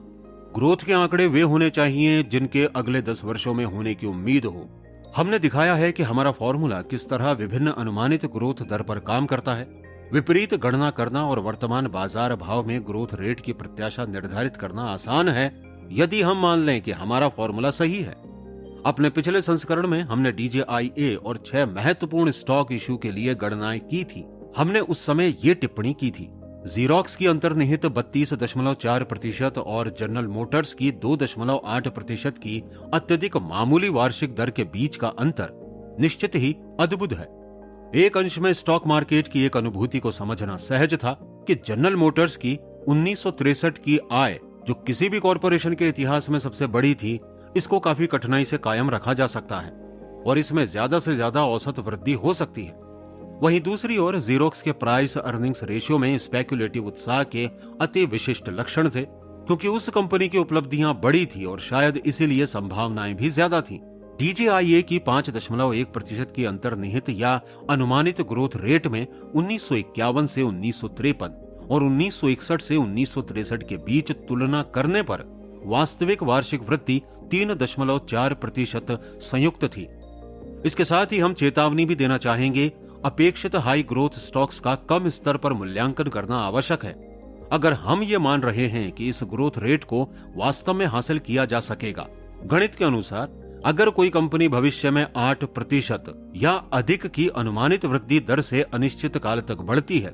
ग्रोथ के आंकड़े वे होने चाहिए जिनके अगले 10 वर्षों में होने की उम्मीद हो। हमने दिखाया है कि हमारा फॉर्मूला किस तरह विभिन्न अनुमानित ग्रोथ दर पर काम करता है। विपरीत गणना करना और वर्तमान बाजार भाव में ग्रोथ रेट की प्रत्याशा निर्धारित करना आसान है यदि हम मान लें कि हमारा फॉर्मूला सही है। अपने पिछले संस्करण में हमने DJIA और 6 महत्वपूर्ण स्टॉक इशू के लिए गणनाएं की थी। हमने उस समय ये टिप्पणी की थी, जीरोक्स की अंतर्निहित 32.4% और जनरल मोटर्स की 2.8% की अत्यधिक मामूली वार्षिक दर के बीच का अंतर निश्चित ही अद्भुत है। एक अंश में स्टॉक मार्केट की एक अनुभूति को समझना सहज था कि जनरल मोटर्स की 1963 की आय, जो किसी भी कॉरपोरेशन के इतिहास में सबसे बड़ी थी, इसको काफी कठिनाई से कायम रखा जा सकता है और इसमें ज्यादा से ज्यादा औसत वृद्धि हो सकती है। वहीं दूसरी ओर जीरोक्स के प्राइस अर्निंग्स रेशियो में स्पेक्युलेटिव उत्साह के अति विशिष्ट लक्षण थे, क्योंकि उस कंपनी की उपलब्धियां बड़ी थी और शायद इसीलिए संभावनाएं भी ज्यादा थीं। DJIA की 5.1% की अंतर्निहित या अनुमानित ग्रोथ रेट में 1951 से 1953 और 1961 से 1963 के बीच तुलना करने पर वास्तविक वार्षिक वृद्धि 3.4% संयुक्त थी। इसके साथ ही हम चेतावनी भी देना चाहेंगे, अपेक्षित हाई ग्रोथ स्टॉक्स का कम स्तर पर मूल्यांकन करना आवश्यक है। अगर हम ये मान रहे हैं कि इस ग्रोथ रेट को वास्तव में हासिल किया जा सकेगा। गणित के अनुसार अगर कोई कंपनी भविष्य में 8% या अधिक की अनुमानित वृद्धि दर से अनिश्चित काल तक बढ़ती है,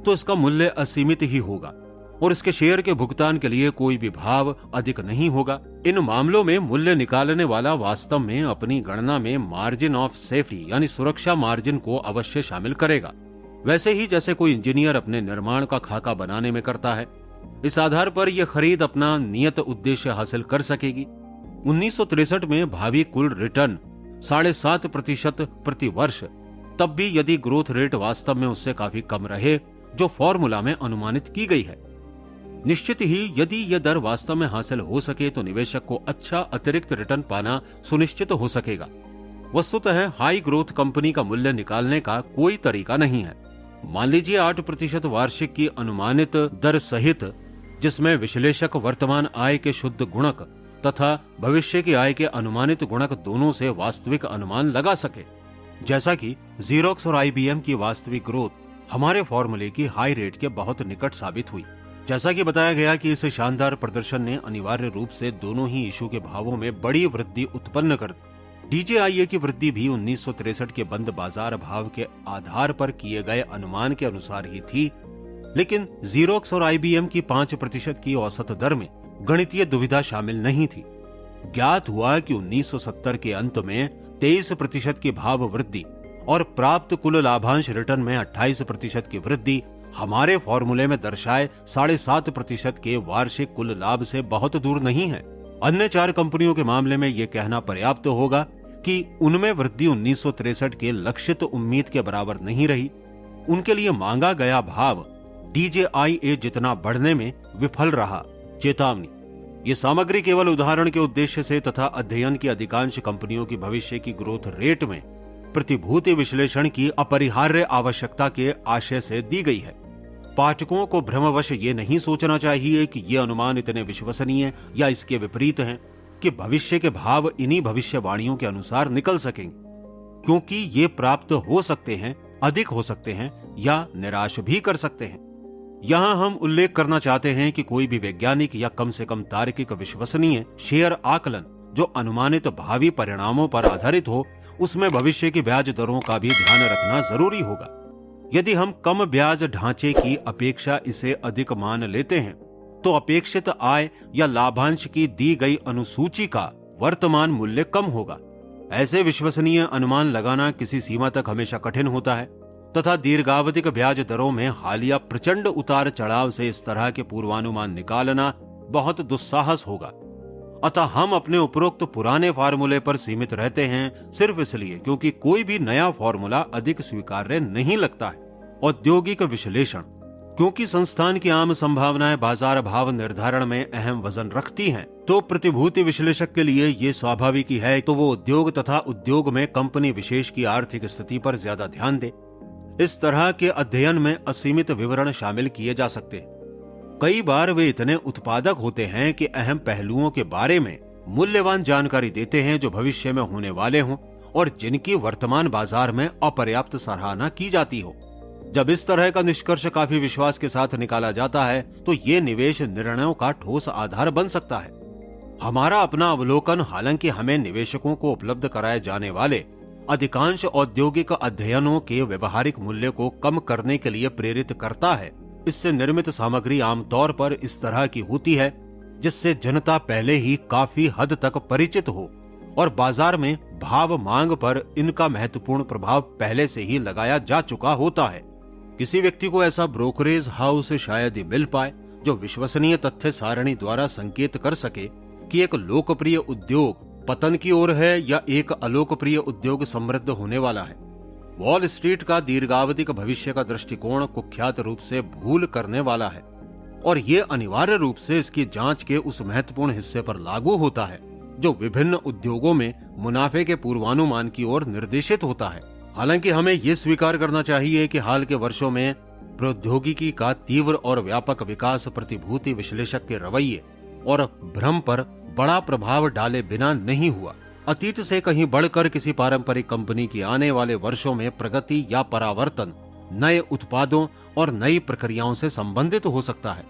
तो इसका मूल्य असीमित ही होगा और इसके शेयर के भुगतान के लिए कोई भी भाव अधिक नहीं होगा। इन मामलों में मूल्य निकालने वाला वास्तव में अपनी गणना में मार्जिन ऑफ सेफ्टी यानी सुरक्षा मार्जिन को अवश्य शामिल करेगा, वैसे ही जैसे कोई इंजीनियर अपने निर्माण का खाका बनाने में करता है। इस आधार पर यह खरीद अपना नियत उद्देश्य हासिल कर सकेगी। 1963 में भावी कुल रिटर्न 7.5% प्रति वर्ष, तब भी यदि ग्रोथ रेट वास्तव में उससे काफी कम रहे जो फॉर्मूला में अनुमानित की गई है। निश्चित ही यदि यह दर वास्तव में हासिल हो सके तो निवेशक को अच्छा अतिरिक्त रिटर्न पाना सुनिश्चित हो सकेगा। वस्तुतः हाई ग्रोथ कंपनी का मूल्य निकालने का कोई तरीका नहीं है। मान लीजिए 8% वार्षिक की अनुमानित दर सहित, जिसमें विश्लेषक वर्तमान आय के शुद्ध गुणक तथा भविष्य की आय के अनुमानित गुणक दोनों से वास्तविक अनुमान लगा सके, जैसा कि जीरोक्स और IBM की वास्तविक ग्रोथ हमारे फॉर्मूले की हाई रेट के बहुत निकट साबित हुई। जैसा कि बताया गया कि इस शानदार प्रदर्शन ने अनिवार्य रूप से दोनों ही इशू के भावों में बड़ी वृद्धि उत्पन्न कर दी। DJIA की वृद्धि भी 1963 के बंद बाजार भाव के आधार पर किए गए अनुमान के अनुसार ही थी, लेकिन जीरोक्स और IBM की 5% की औसत दर में गणितीय दुविधा शामिल नहीं थी। ज्ञात हुआ कि 1970 के अंत में 23% की भाव वृद्धि और प्राप्त कुल लाभांश रिटर्न में 28% की वृद्धि हमारे फॉर्मूले में दर्शाए 7.5% के वार्षिक कुल लाभ से बहुत दूर नहीं है। अन्य 4 कंपनियों के मामले में यह कहना पर्याप्त होगा कि उनमें वृद्धि 1963 के लक्षित उम्मीद के बराबर नहीं रही। उनके लिए मांगा गया भाव DJIA जितना बढ़ने में विफल रहा। चेतावनी, ये सामग्री केवल उदाहरण के उद्देश्य से तथा अध्ययन की अधिकांश कंपनियों की भविष्य की ग्रोथ रेट में प्रतिभूति विश्लेषण की अपरिहार्य आवश्यकता के आशय से दी गई है। पाठकों को भ्रमवश ये नहीं सोचना चाहिए कि ये अनुमान इतने विश्वसनीय या इसके विपरीत हैं कि भविष्य के भाव इन्हीं भविष्यवाणियों के अनुसार निकल सकेंगे, क्योंकि ये प्राप्त हो सकते हैं, अधिक हो सकते हैं या निराश भी कर सकते हैं। यहां हम उल्लेख करना चाहते हैं कि कोई भी वैज्ञानिक या कम से कम तार्किक विश्वसनीय शेयर आकलन जो अनुमानित भावी परिणामों पर आधारित हो, उसमें भविष्य की ब्याज दरों का भी ध्यान रखना जरूरी होगा। यदि हम कम ब्याज ढांचे की अपेक्षा इसे अधिक मान लेते हैं तो अपेक्षित आय या लाभांश की दी गई अनुसूची का वर्तमान मूल्य कम होगा। ऐसे विश्वसनीय अनुमान लगाना किसी सीमा तक हमेशा कठिन होता है तथा दीर्घावधिक ब्याज दरों में हालिया प्रचंड उतार चढ़ाव से इस तरह के पूर्वानुमान निकालना बहुत दुस्साहस होगा। अतः हम अपने उपरोक्त पुराने फार्मूले पर सीमित रहते हैं, सिर्फ इसलिए क्योंकि कोई भी नया फार्मूला अधिक स्वीकार्य नहीं लगता है। औद्योगिक विश्लेषण, क्योंकि संस्थान की आम संभावनाएं बाजार भाव निर्धारण में अहम वजन रखती हैं, तो प्रतिभूति विश्लेषक के लिए ये स्वाभाविक ही है तो वो उद्योग तथा उद्योग में कंपनी विशेष की आर्थिक स्थिति पर ज्यादा ध्यान दे। इस तरह के अध्ययन में असीमित विवरण शामिल किए जा सकते हैं। कई बार वे इतने उत्पादक होते हैं कि अहम पहलुओं के बारे में मूल्यवान जानकारी देते हैं जो भविष्य में होने वाले हों और जिनकी वर्तमान बाजार में अपर्याप्त सराहना की जाती हो। जब इस तरह का निष्कर्ष काफी विश्वास के साथ निकाला जाता है तो ये निवेश निर्णयों का ठोस आधार बन सकता है। हमारा अपना अवलोकन हालांकि हमें निवेशकों को उपलब्ध कराए जाने वाले अधिकांश औद्योगिक अध्ययनों के व्यवहारिक मूल्य को कम करने के लिए प्रेरित करता है। इससे निर्मित सामग्री आमतौर पर इस तरह की होती है जिससे जनता पहले ही काफी हद तक परिचित हो और बाजार में भाव मांग पर इनका महत्वपूर्ण प्रभाव पहले से ही लगाया जा चुका होता है। किसी व्यक्ति को ऐसा ब्रोकरेज हाउस शायद ही मिल पाए जो विश्वसनीय तथ्य सारणी द्वारा संकेत कर सके कि एक लोकप्रिय उद्योग पतन की ओर है या एक अलोकप्रिय उद्योग समृद्ध होने वाला है। वॉल स्ट्रीट का दीर्घावधिक भविष्य का दृष्टिकोण कुख्यात रूप से भूल करने वाला है और ये अनिवार्य रूप से इसकी जांच के उस महत्वपूर्ण हिस्से पर लागू होता है जो विभिन्न उद्योगों में मुनाफे के पूर्वानुमान की ओर निर्देशित होता है। हालांकि हमें ये स्वीकार करना चाहिए कि हाल के वर्षों में प्रौद्योगिकी का तीव्र और व्यापक विकास प्रतिभूति विश्लेषक के रवैये और भ्रम पर बड़ा प्रभाव डाले बिना नहीं हुआ। अतीत से कहीं बढ़कर किसी पारंपरिक कंपनी की आने वाले वर्षों में प्रगति या परावर्तन नए उत्पादों और नई प्रक्रियाओं से संबंधित हो सकता है,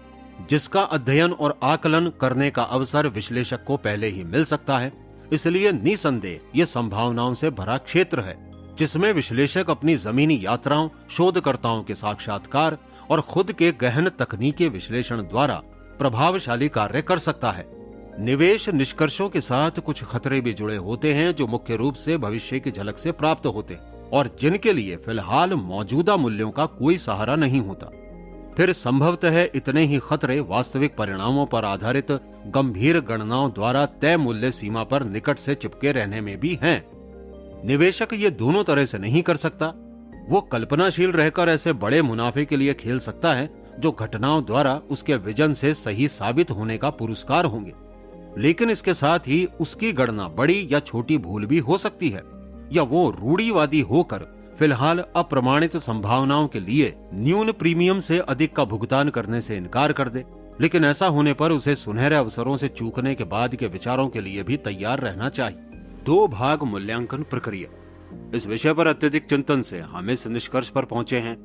जिसका अध्ययन और आकलन करने का अवसर विश्लेषक को पहले ही मिल सकता है। इसलिए निसंदेह ये संभावनाओं से भरा क्षेत्र है जिसमें विश्लेषक अपनी जमीनी यात्राओं, शोधकर्ताओं के साक्षात्कार और खुद के गहन तकनीकी विश्लेषण द्वारा प्रभावशाली कार्य कर सकता है। निवेश निष्कर्षों के साथ कुछ खतरे भी जुड़े होते हैं जो मुख्य रूप से भविष्य की झलक से प्राप्त होते हैं और जिनके लिए फिलहाल मौजूदा मूल्यों का कोई सहारा नहीं होता। फिर संभवतः इतने ही खतरे वास्तविक परिणामों पर आधारित गंभीर गणनाओं द्वारा तय मूल्य सीमा पर निकट से चिपके रहने में भी हैं। निवेशक ये दोनों तरह से नहीं कर सकता। वो कल्पनाशील रहकर ऐसे बड़े मुनाफे के लिए खेल सकता है जो घटनाओं द्वारा उसके विजन से सही साबित होने का पुरस्कार होंगे, लेकिन इसके साथ ही उसकी गणना बड़ी या छोटी भूल भी हो सकती है या वो रूढ़िवादी होकर फिलहाल अप्रमाणित संभावनाओं के लिए न्यून प्रीमियम से अधिक का भुगतान करने से इनकार कर दे। लेकिन ऐसा होने पर उसे सुनहरे अवसरों से चूकने के बाद के विचारों के लिए भी तैयार रहना चाहिए। 2 भाग मूल्यांकन प्रक्रिया। इस विषय पर अत्यधिक चिंतन से हम इस निष्कर्ष पर पहुंचे हैं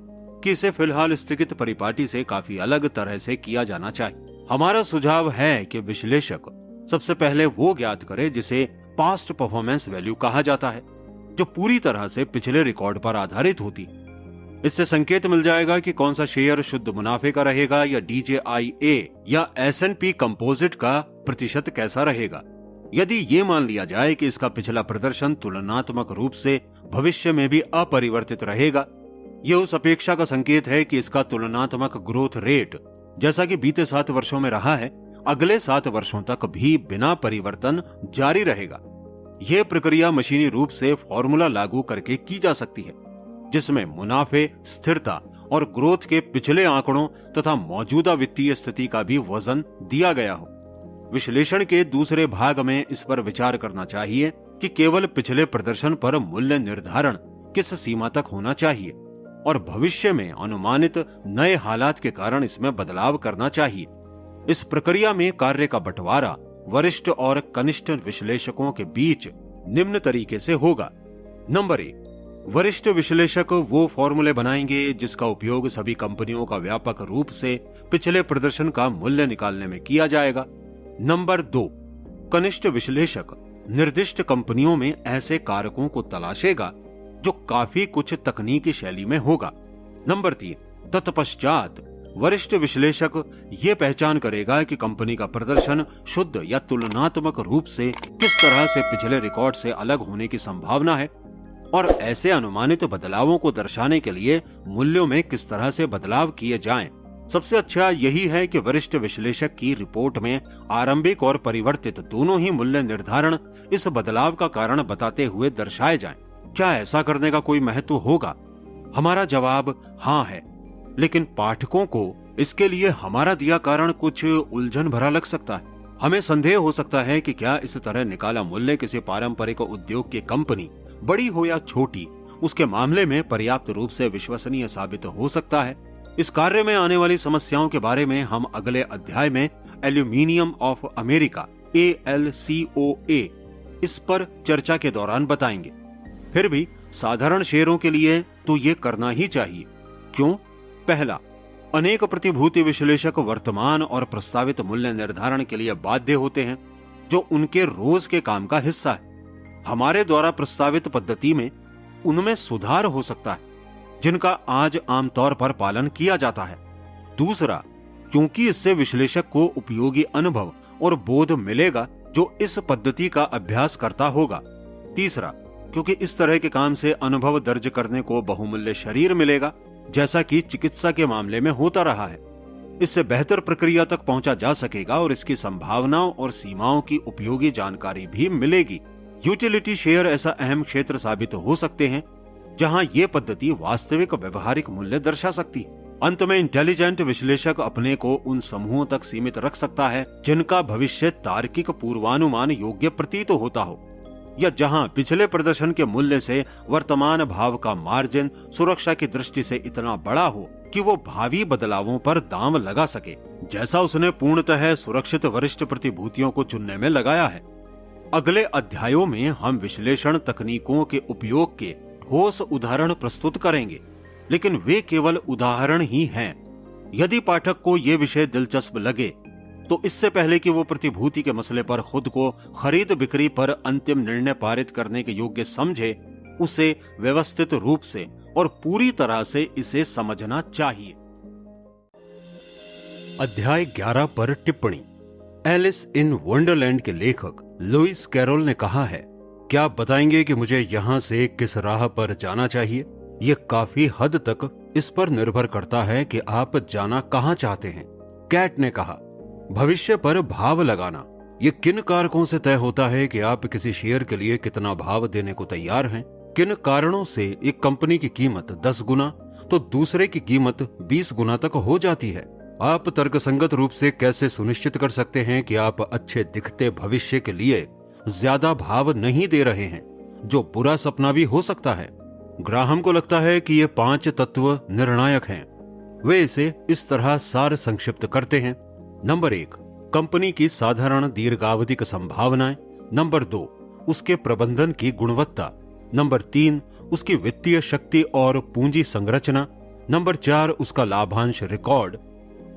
कि इसे फिलहाल स्थगित परिपाटी से काफी अलग तरह से किया जाना चाहिए। हमारा सुझाव है कि विश्लेषक सबसे पहले वो ज्ञात करे जिसे पास्ट परफॉर्मेंस वैल्यू कहा जाता है, जो पूरी तरह से पिछले रिकॉर्ड पर आधारित होती है। इससे संकेत मिल जाएगा कि कौन सा शेयर शुद्ध मुनाफे का रहेगा या DJIA या S&P कंपोजिट का प्रतिशत कैसा रहेगा। यदि ये मान लिया जाए कि इसका पिछला प्रदर्शन तुलनात्मक रूप से भविष्य में भी अपरिवर्तित रहेगा, यह उस अपेक्षा का संकेत है कि इसका तुलनात्मक ग्रोथ रेट जैसा कि बीते 7 वर्षों में रहा है, अगले 7 वर्षों तक भी बिना परिवर्तन जारी रहेगा। यह प्रक्रिया मशीनी रूप से फॉर्मूला लागू करके की जा सकती है। जिसमें मुनाफे, स्थिरता और ग्रोथ के पिछले आंकड़ों तथा मौजूदा वित्तीय स्थिति का भी वजन दिया गया हो। विश्लेषण के दूसरे भाग में इस पर विचार करना चाहिए कि केवल पिछले प्रदर्शन पर मूल्य निर्धारण किस सीमा तक होना चाहिए और भविष्य में अनुमानित नए हालात के कारण इसमें बदलाव करना चाहिए। इस प्रक्रिया में कार्य का बंटवारा वरिष्ठ और कनिष्ठ विश्लेषकों के बीच निम्न तरीके से होगा। नंबर 1, वरिष्ठ विश्लेषक वो फॉर्मूले बनाएंगे जिसका उपयोग सभी कंपनियों का व्यापक रूप से पिछले प्रदर्शन का मूल्य निकालने में किया जाएगा। नंबर 2, कनिष्ठ विश्लेषक निर्दिष्ट कंपनियों में ऐसे कारकों को तलाशेगा जो काफी कुछ तकनीकी शैली में होगा। नंबर 3, तत्पश्चात वरिष्ठ विश्लेषक ये पहचान करेगा कि कंपनी का प्रदर्शन शुद्ध या तुलनात्मक रूप से किस तरह से पिछले रिकॉर्ड से अलग होने की संभावना है और ऐसे अनुमानित बदलावों को दर्शाने के लिए मूल्यों में किस तरह से बदलाव किए जाएं। सबसे अच्छा यही है कि वरिष्ठ विश्लेषक की रिपोर्ट में आरंभिक और परिवर्तित दोनों ही मूल्य निर्धारण इस बदलाव का कारण बताते हुए दर्शाए जाएं। क्या ऐसा करने का कोई महत्व होगा? हमारा जवाब हाँ है, लेकिन पाठकों को इसके लिए हमारा दिया कारण कुछ उलझन भरा लग सकता है। हमें संदेह हो सकता है कि क्या इस तरह निकाला मूल्य किसी पारंपरिक उद्योग की कंपनी, बड़ी हो या छोटी, उसके मामले में पर्याप्त रूप से विश्वसनीय साबित हो सकता है। इस कार्य में आने वाली समस्याओं के बारे में हम अगले अध्याय में एल्यूमिनियम ऑफ अमेरिका ALCOA इस पर चर्चा के दौरान बताएंगे। फिर भी साधारण शेयरों के लिए तो ये करना ही चाहिए। क्यों? पहला, अनेक प्रतिभूति विश्लेषक वर्तमान और प्रस्तावित मूल्य निर्धारण के लिए बाध्य होते हैं जो उनके रोज के काम का हिस्सा है। हमारे द्वारा प्रस्तावित पद्धति में उनमें सुधार हो सकता है जिनका आज आमतौर पर पालन किया जाता है। दूसरा, क्योंकि इससे विश्लेषक को उपयोगी अनुभव और बोध मिलेगा जो इस पद्धति का अभ्यास करता होगा। तीसरा, क्योंकि इस तरह के काम से अनुभव दर्ज करने को बहुमूल्य शरीर मिलेगा, जैसा कि चिकित्सा के मामले में होता रहा है। इससे बेहतर प्रक्रिया तक पहुंचा जा सकेगा और इसकी संभावनाओं और सीमाओं की उपयोगी जानकारी भी मिलेगी। यूटिलिटी शेयर ऐसा अहम क्षेत्र साबित हो सकते हैं जहां ये पद्धति वास्तविक व्यवहारिक मूल्य दर्शा सकती है। अंत में इंटेलिजेंट विश्लेषक अपने को उन समूहों तक सीमित रख सकता है जिनका भविष्य तार्किक पूर्वानुमान योग्य प्रतीत होता हो, या जहां पिछले प्रदर्शन के मूल्य से वर्तमान भाव का मार्जिन सुरक्षा की दृष्टि से इतना बड़ा हो कि वो भावी बदलावों पर दांव लगा सके, जैसा उसने पूर्णतः सुरक्षित वरिष्ठ प्रतिभूतियों को चुनने में लगाया है। अगले अध्यायों में हम विश्लेषण तकनीकों के उपयोग के ठोस उदाहरण प्रस्तुत करेंगे, लेकिन वे केवल उदाहरण ही हैं। यदि पाठक को ये विषय दिलचस्प लगे तो इससे पहले कि वो प्रतिभूति के मसले पर खुद को खरीद बिक्री पर अंतिम निर्णय पारित करने के योग्य समझे, उसे व्यवस्थित रूप से और पूरी तरह से इसे समझना चाहिए। अध्याय 11 पर टिप्पणी। एलिस इन वंडरलैंड के लेखक लुइस कैरोल ने कहा है, क्या आप बताएंगे कि मुझे यहाँ से किस राह पर जाना चाहिए? ये काफी हद तक इस पर निर्भर करता है कि आप जाना कहाँ चाहते हैं। कैट ने कहा, भविष्य पर भाव लगाना ये किन कारकों से तय होता है कि आप किसी शेयर के लिए कितना भाव देने को तैयार हैं? किन कारणों से एक कंपनी की कीमत 10 गुना तो दूसरे की कीमत 20 गुना तक हो जाती है? आप तर्कसंगत रूप से कैसे सुनिश्चित कर सकते हैं कि आप अच्छे दिखते भविष्य के लिए ज्यादा भाव नहीं दे रहे हैं, जो बुरा सपना भी हो सकता है? ग्राहम को लगता है कि ये 5 तत्व निर्णायक हैं। वे इसे इस तरह सार संक्षिप्त करते हैं। नंबर 1, कंपनी की साधारण दीर्घावधिक संभावनाएं। नंबर 2, उसके प्रबंधन की गुणवत्ता। नंबर 3, उसकी वित्तीय शक्ति और पूंजी संरचना। नंबर 4, उसका लाभांश रिकॉर्ड।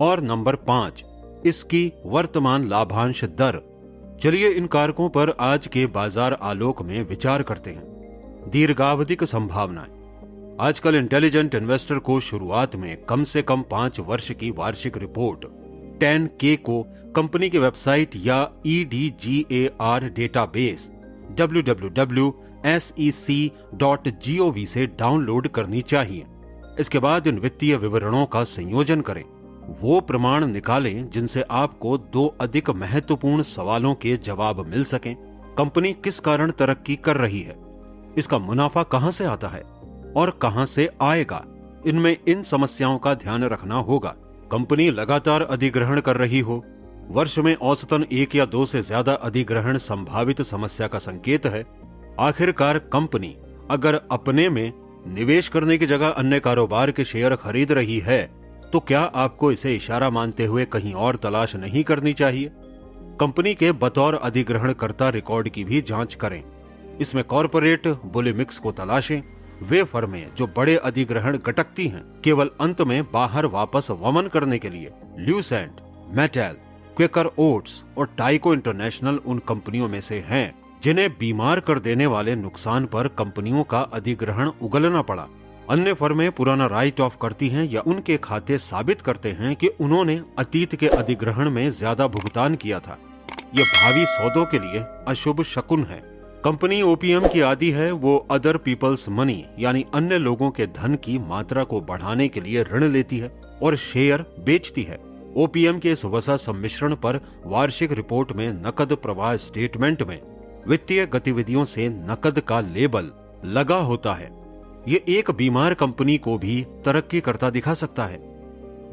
और नंबर 5, इसकी वर्तमान लाभांश दर। चलिए इन कारकों पर आज के बाजार आलोक में विचार करते हैं। दीर्घावधिक संभावनाएं। आजकल इंटेलिजेंट इन्वेस्टर को शुरुआत में कम से कम 5 वर्ष की वार्षिक रिपोर्ट 10K को कंपनी की वेबसाइट या EDGAR डेटाबेस www.sec.gov से डाउनलोड करनी चाहिए। इसके बाद इन वित्तीय विवरणों का संयोजन करें। वो प्रमाण निकालें जिनसे आपको 2 अधिक महत्वपूर्ण सवालों के जवाब मिल सकें। कंपनी किस कारण तरक्की कर रही है? इसका मुनाफा कहां से आता है? और कहां से आएगा, इनमें इन समस्याओं का ध्यान रखना होगा। कंपनी लगातार अधिग्रहण कर रही हो, वर्ष में औसतन 1 या 2 से ज्यादा अधिग्रहण संभावित समस्या का संकेत है। आखिरकार कंपनी अगर अपने में निवेश करने की जगह अन्य कारोबार के शेयर खरीद रही है तो क्या आपको इसे इशारा मानते हुए कहीं और तलाश नहीं करनी चाहिए? कंपनी के बतौर अधिग्रहणकर्ता रिकॉर्ड की भी जांच करें। इसमें कॉर्पोरेट बुलिमिक्स को तलाशें। वे फर्में जो बड़े अधिग्रहण गटकती हैं, केवल अंत में बाहर वापस वमन करने के लिए ल्यूसेंट, मेटल, क्वेकर ओट्स और टाइको इंटरनेशनल उन कंपनियों में से हैं जिन्हें बीमार कर देने वाले नुकसान पर कंपनियों का अधिग्रहण उगलना पड़ा। अन्य फर्में पुराना राइट ऑफ करती हैं या उनके खाते साबित करते हैं कि उन्होंने अतीत के अधिग्रहण में ज्यादा भुगतान किया था। ये भावी सौदों के लिए अशुभ शकुन है। कंपनी ओपीएम की आदी है, वो अदर पीपल्स मनी यानी अन्य लोगों के धन की मात्रा को बढ़ाने के लिए ऋण लेती है और शेयर बेचती है। ओपीएम के इस वसा सम्मिश्रण पर वार्षिक रिपोर्ट में नकद प्रवाह स्टेटमेंट में वित्तीय गतिविधियों से नकद का लेबल लगा होता है। ये एक बीमार कंपनी को भी तरक्की करता दिखा सकता है,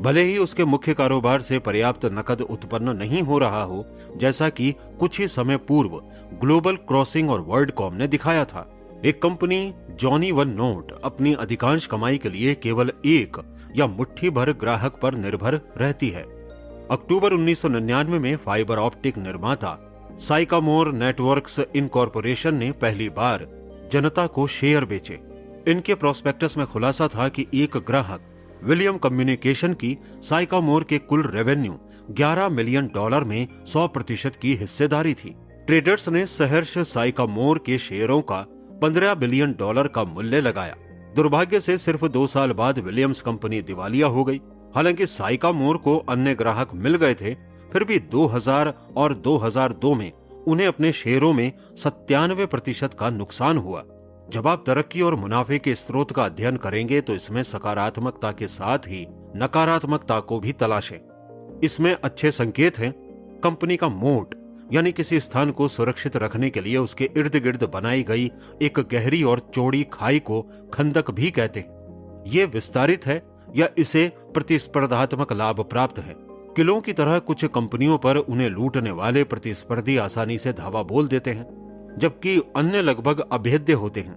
भले ही उसके मुख्य कारोबार से पर्याप्त नकद उत्पन्न नहीं हो रहा हो, जैसा कि कुछ ही समय पूर्व ग्लोबल क्रॉसिंग और वर्ल्डकॉम ने दिखाया था। एक कंपनी जॉनी वन नोट अपनी अधिकांश कमाई के लिए केवल एक या मुट्ठी भर ग्राहक पर निर्भर रहती है। अक्टूबर 1999 में फाइबर ऑप्टिक निर्माता साइकामोर नेटवर्क्स इनकॉर्पोरेशन ने पहली बार जनता को शेयर बेचे। इनके प्रोस्पेक्टस में खुलासा था कि एक ग्राहक विलियम कम्युनिकेशन की साइकामोर के कुल रेवेन्यू $11 मिलियन में 100% की हिस्सेदारी थी। ट्रेडर्स ने सहर्ष साइकामोर के शेयरों का $15 बिलियन का मूल्य लगाया। दुर्भाग्य से सिर्फ 2 साल बाद विलियम्स कंपनी दिवालिया हो गई। हालांकि साइकामोर को अन्य ग्राहक मिल गए थे, फिर भी 2000 और 2002 में उन्हें अपने शेयरों में 97% का नुकसान हुआ। जब आप तरक्की और मुनाफे के स्रोत का अध्ययन करेंगे तो इसमें सकारात्मकता के साथ ही नकारात्मकता को भी तलाशें। इसमें अच्छे संकेत हैं। कंपनी का मोट यानी किसी स्थान को सुरक्षित रखने के लिए उसके इर्द गिर्द बनाई गई एक गहरी और चौड़ी खाई को खंदक भी कहते हैं। ये विस्तारित है या इसे प्रतिस्पर्धात्मक लाभ प्राप्त है। किलों की तरह कुछ कंपनियों पर उन्हें लूटने वाले प्रतिस्पर्धी आसानी से धावा बोल देते हैं, जबकि अन्य लगभग अभेद्य होते हैं।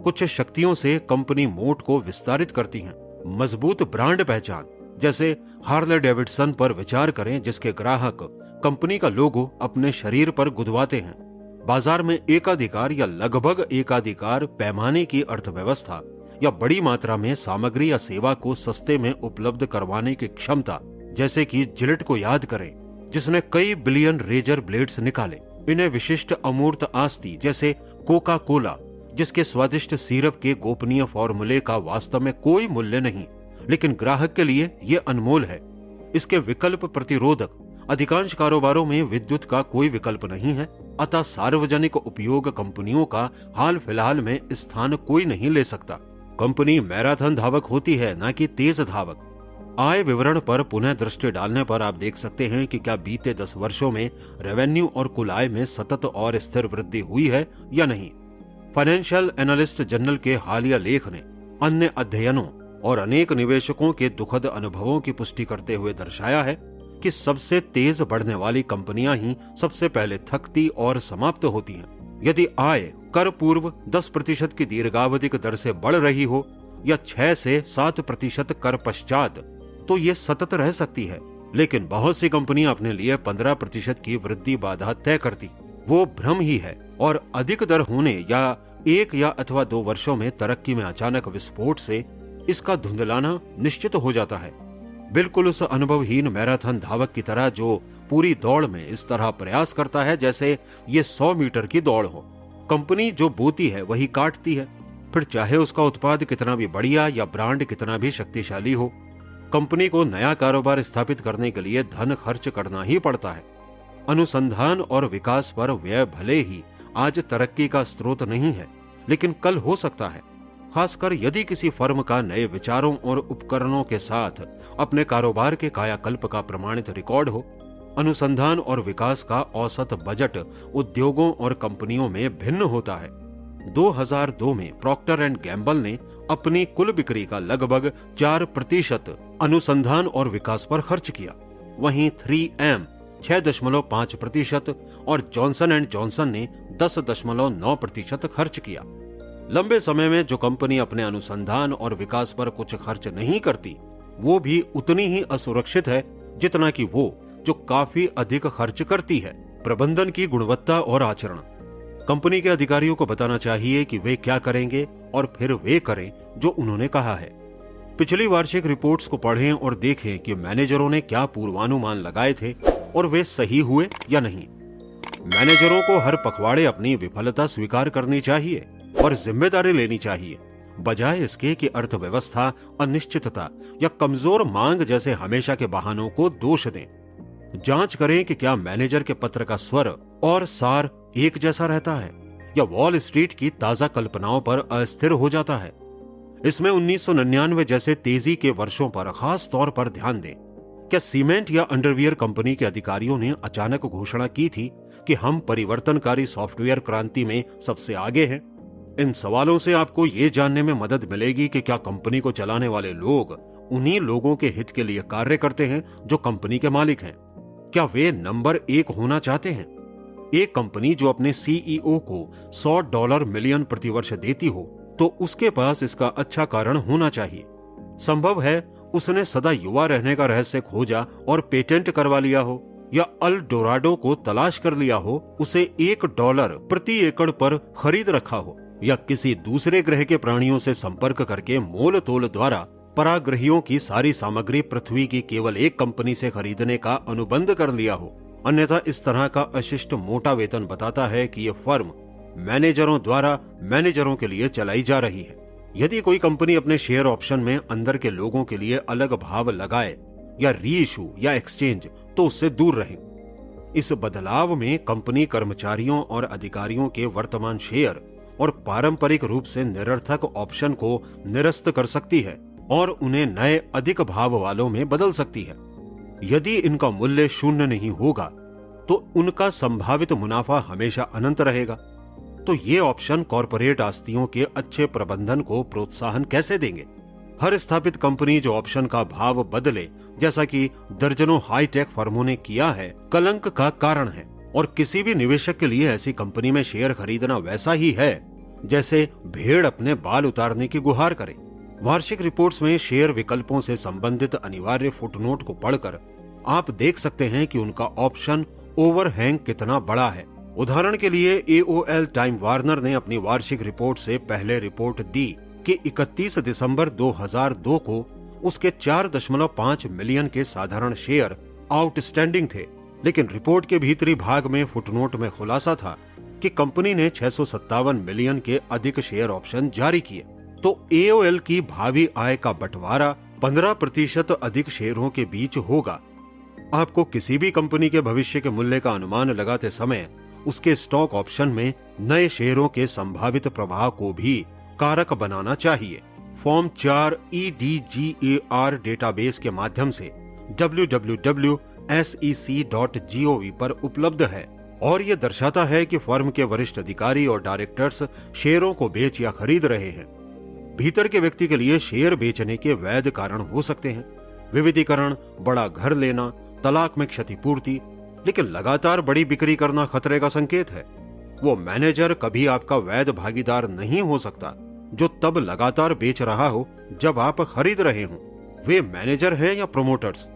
कुछ शक्तियों से कंपनी मोट को विस्तारित करती हैं। मजबूत ब्रांड पहचान, जैसे हार्ले डेविडसन पर विचार करें, जिसके ग्राहक कंपनी का लोगो अपने शरीर पर गुदवाते हैं। बाजार में एकाधिकार या लगभग एकाधिकार पैमाने की अर्थव्यवस्था या बड़ी मात्रा में सामग्री या सेवा को सस्ते में उपलब्ध करवाने की क्षमता, जैसे कि जिलेट को याद करें जिसने कई बिलियन रेजर ब्लेड्स निकाले। इन्हें विशिष्ट अमूर्त आस्ती, जैसे कोका कोला जिसके स्वादिष्ट सिरप के गोपनीय फॉर्मूले का वास्तव में कोई मूल्य नहीं, लेकिन ग्राहक के लिए ये अनमोल है। इसके विकल्प प्रतिरोधक अधिकांश कारोबारों में विद्युत का कोई विकल्प नहीं है, अतः सार्वजनिक उपयोग कंपनियों का हाल फिलहाल में स्थान कोई नहीं ले सकता। कंपनी मैराथन धावक होती है, न कि तेज धावक। आय विवरण पर पुनः दृष्टि डालने पर आप देख सकते हैं कि क्या बीते 10 वर्षों में रेवेन्यू और कुल आय में सतत और स्थिर वृद्धि हुई है या नहीं। फाइनेंशियल एनालिस्ट जनरल के हालिया लेख ने अन्य अध्ययनों और अनेक निवेशकों के दुखद अनुभवों की पुष्टि करते हुए दर्शाया है कि सबसे तेज बढ़ने वाली कंपनियां ही सबसे पहले थकती और समाप्त होती हैं। यदि आय कर पूर्व 10% की दीर्घावधिक दर से बढ़ रही हो या 6 से 7% कर पश्चात, तो ये सतत रह सकती है। लेकिन बहुत सी कंपनियां अपने लिए 15% की वृद्धि बाधा तय करती, वो भ्रम ही है। और अधिक दर होने या 1 या अथवा 2 वर्षों में तरक्की में अचानक विस्फोट से इसका धुंधलाना निश्चित हो जाता है। बिल्कुल उस अनुभवहीन मैराथन धावक की तरह जो पूरी दौड़ में इस तरह प्रयास करता है जैसे ये 100 मीटर की दौड़ हो। कंपनी जो बोती है वही काटती है, फिर चाहे उसका उत्पाद कितना भी बढ़िया या ब्रांड कितना भी शक्तिशाली हो। कंपनी को नया कारोबार स्थापित करने के लिए धन खर्च करना ही पड़ता है। अनुसंधान और विकास पर व्यय भले ही आज तरक्की का स्रोत नहीं है, लेकिन कल हो सकता है, खासकर यदि किसी फर्म का नए विचारों और उपकरणों के साथ अपने कारोबार के कायाकल्प का प्रमाणित रिकॉर्ड हो। अनुसंधान और विकास का औसत बजट उद्योगों और कंपनियों में भिन्न होता है। 2002 में प्रॉक्टर एंड गैम्बल ने अपनी कुल बिक्री का लगभग 4% अनुसंधान और विकास पर खर्च किया। वहीं 3M 6.5% और जॉनसन एंड जॉनसन ने 10.9% खर्च किया। लंबे समय में जो कंपनी अपने अनुसंधान और विकास पर कुछ खर्च नहीं करती, वो भी उतनी ही असुरक्षित है जितना कि वो जो काफी अधिक खर्च करती है। प्रबंधन की गुणवत्ता और आचरण। कंपनी के अधिकारियों को बताना चाहिए कि वे क्या करेंगे और फिर वे करें जो उन्होंने कहा है। पिछली वार्षिक रिपोर्ट्स को पढ़ें और देखें कि मैनेजरों ने क्या पूर्वानुमान लगाए थे और वे सही हुए या नहीं। मैनेजरों को हर पखवाड़े अपनी विफलता स्वीकार करनी चाहिए और जिम्मेदारी लेनी चाहिए, बजाय इसके कि अर्थव्यवस्था, अनिश्चितता या कमजोर मांग जैसे हमेशा के बहानों को दोष दें। जांच करें कि क्या मैनेजर के पत्र का स्वर और सार एक जैसा रहता है या वॉल स्ट्रीट की ताजा कल्पनाओं पर अस्थिर हो जाता है। इसमें 1999 जैसे तेजी के वर्षों पर खास तौर पर ध्यान दें। क्या सीमेंट या अंडरवियर कंपनी के अधिकारियों ने अचानक घोषणा की थी कि हम परिवर्तनकारी सॉफ्टवेयर क्रांति में सबसे आगे हैं? इन सवालों से आपको ये जानने में मदद मिलेगी कि क्या कंपनी को चलाने वाले लोग उन्हीं लोगों के हित के लिए कार्य करते हैं जो कंपनी के मालिक हैं। क्या वे नंबर 1 होना चाहते हैं? एक कंपनी जो अपने सीईओ को $100 मिलियन प्रतिवर्ष देती हो तो उसके पास इसका अच्छा कारण होना चाहिए। संभव है उसने सदा युवा रहने का रहस्य खोजा और पेटेंट करवा लिया हो, या अल डोराडो को तलाश कर लिया हो, उसे $1 प्रति एकड़ पर खरीद रखा हो, या किसी दूसरे ग्रह के प्राणियों से संपर्क करके मोल तोल द्वारा पराग्रहियों की सारी सामग्री पृथ्वी की केवल एक कंपनी से खरीदने का अनुबंध कर लिया हो। अन्यथा इस तरह का अशिष्ट मोटा वेतन बताता है कि यह फर्म मैनेजरों द्वारा मैनेजरों के लिए चलाई जा रही है। यदि कोई कंपनी अपने शेयर ऑप्शन में अंदर के लोगों के लिए अलग भाव लगाए या री इशू या एक्सचेंज, तो उससे दूर रहें। इस बदलाव में कंपनी कर्मचारियों और अधिकारियों के वर्तमान शेयर और पारंपरिक रूप से निरर्थक ऑप्शन को निरस्त कर सकती है और उन्हें नए अधिक भाव वालों में बदल सकती है। यदि इनका मूल्य 0 नहीं होगा तो उनका संभावित मुनाफा हमेशा अनंत रहेगा। तो ये ऑप्शन कॉर्पोरेट आस्तियों के अच्छे प्रबंधन को प्रोत्साहन कैसे देंगे? हर स्थापित कंपनी जो ऑप्शन का भाव बदले, जैसा कि दर्जनों हाईटेक फर्मों ने किया है, कलंक का कारण है। और किसी भी निवेशक के लिए ऐसी कंपनी में शेयर खरीदना वैसा ही है जैसे भेड़ अपने बाल उतारने की गुहार करे। वार्षिक रिपोर्ट्स में शेयर विकल्पों से संबंधित अनिवार्य फुटनोट को पढ़कर आप देख सकते हैं कि उनका ऑप्शन ओवरहैंग कितना बड़ा है। उदाहरण के लिए AOL टाइम वार्नर ने अपनी वार्षिक रिपोर्ट से पहले रिपोर्ट दी कि 31 दिसंबर 2002 को उसके 4.5 मिलियन के साधारण शेयर आउटस्टैंडिंग थे, लेकिन रिपोर्ट के भीतरी भाग में फुटनोट में खुलासा था कि कंपनी ने 657 मिलियन के अधिक शेयर ऑप्शन जारी किए। तो AOL की भावी आय का बंटवारा 15% अधिक शेयरों के बीच होगा। आपको किसी भी कंपनी के भविष्य के मूल्य का अनुमान लगाते समय उसके स्टॉक ऑप्शन में नए शेयरों के संभावित प्रभाव को भी कारक बनाना चाहिए। फॉर्म 4 EDGAR डेटाबेस के माध्यम से www.sec.gov पर उपलब्ध है और यह दर्शाता है कि फर्म के वरिष्ठ अधिकारी और डायरेक्टर्स शेयरों को बेच या खरीद रहे हैं। भीतर के व्यक्ति के लिए शेयर बेचने के वैध कारण हो सकते हैं: विविधीकरण, बड़ा घर लेना, तलाक में क्षतिपूर्ति। लेकिन लगातार बड़ी बिक्री करना खतरे का संकेत है। वो मैनेजर कभी आपका वैध भागीदार नहीं हो सकता जो तब लगातार बेच रहा हो जब आप खरीद रहे हो। वे मैनेजर हैं या प्रोमोटर्स।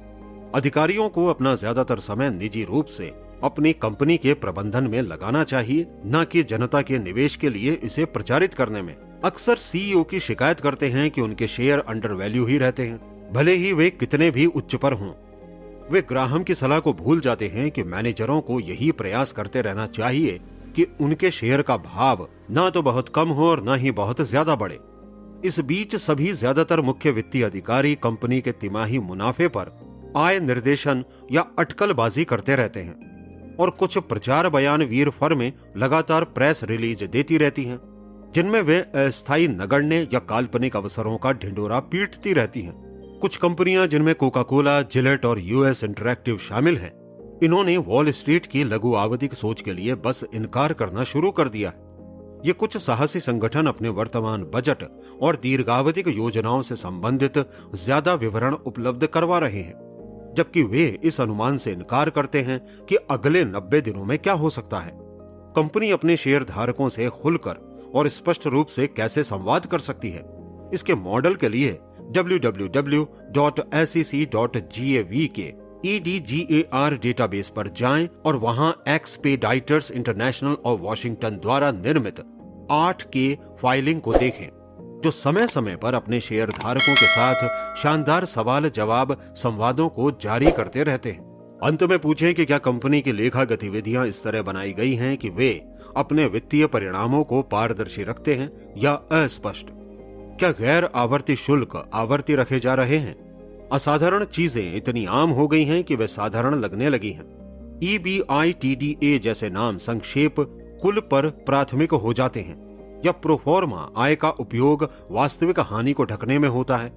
अधिकारियों को अपना ज्यादातर समय निजी रूप से अपनी कंपनी के प्रबंधन में लगाना चाहिए, न कि जनता के निवेश के लिए इसे प्रचारित करने में। अक्सर CEO की शिकायत करते हैं कि उनके शेयर अंडर वैल्यू ही रहते हैं, भले ही वे कितने भी उच्च पर हों। वे ग्राहक की सलाह को भूल जाते हैं कि मैनेजरों को यही प्रयास करते रहना चाहिए कि उनके शेयर का भाव ना तो बहुत कम हो और ना ही बहुत ज्यादा बढ़े। इस बीच सभी ज्यादातर मुख्य वित्तीय अधिकारी कंपनी के तिमाही मुनाफे पर आय निर्देशन या अटकलबाजी करते रहते हैं और कुछ प्रचार बयान वीर फर्में लगातार प्रेस रिलीज देती रहती हैं, जिनमें वे अस्थायी नगण्य या काल्पनिक अवसरों का ढिंडोरा पीटती रहती हैं। कुछ कंपनियां जिनमें कोका कोला, जिलेट और US इंटरैक्टिव शामिल हैं, इन्होंने वॉल स्ट्रीट की लघु आवधिक सोच के लिए बस इनकार करना शुरू कर दिया है। ये कुछ साहसी संगठन अपने वर्तमान बजट और दीर्घावधिक योजनाओं से संबंधित ज्यादा विवरण उपलब्ध करवा रहे हैं, जबकि वे इस अनुमान से इनकार करते हैं कि अगले 90 दिनों में क्या हो सकता है। कंपनी अपने शेयर धारकों से खुलकर और स्पष्ट रूप से कैसे संवाद कर सकती है, इसके मॉडल के लिए www.sec.gav के EDGAR डेटाबेस पर जाएं और वहां एक्सपेडाइटर्स इंटरनेशनल और वॉशिंगटन द्वारा निर्मित 8K फाइलिंग को देखें, जो समय समय पर अपने शेयर धारकों के साथ शानदार सवाल जवाब संवादों को जारी करते रहते हैं। अंत में पूछें कि क्या कंपनी की लेखा गतिविधियां इस तरह बनाई गई हैं कि वे अपने वित्तीय परिणामों को पारदर्शी रखते हैं या अस्पष्ट। क्या गैर आवर्ती शुल्क आवर्ती रखे जा रहे हैं? असाधारण चीजें इतनी आम हो गई हैं कि वे साधारण लगने लगी हैं। EBITDA जैसे नाम संक्षेप कुल पर प्राथमिक हो जाते हैं, या प्रोफॉर्मा आय का उपयोग वास्तविक हानि को ढकने में होता है।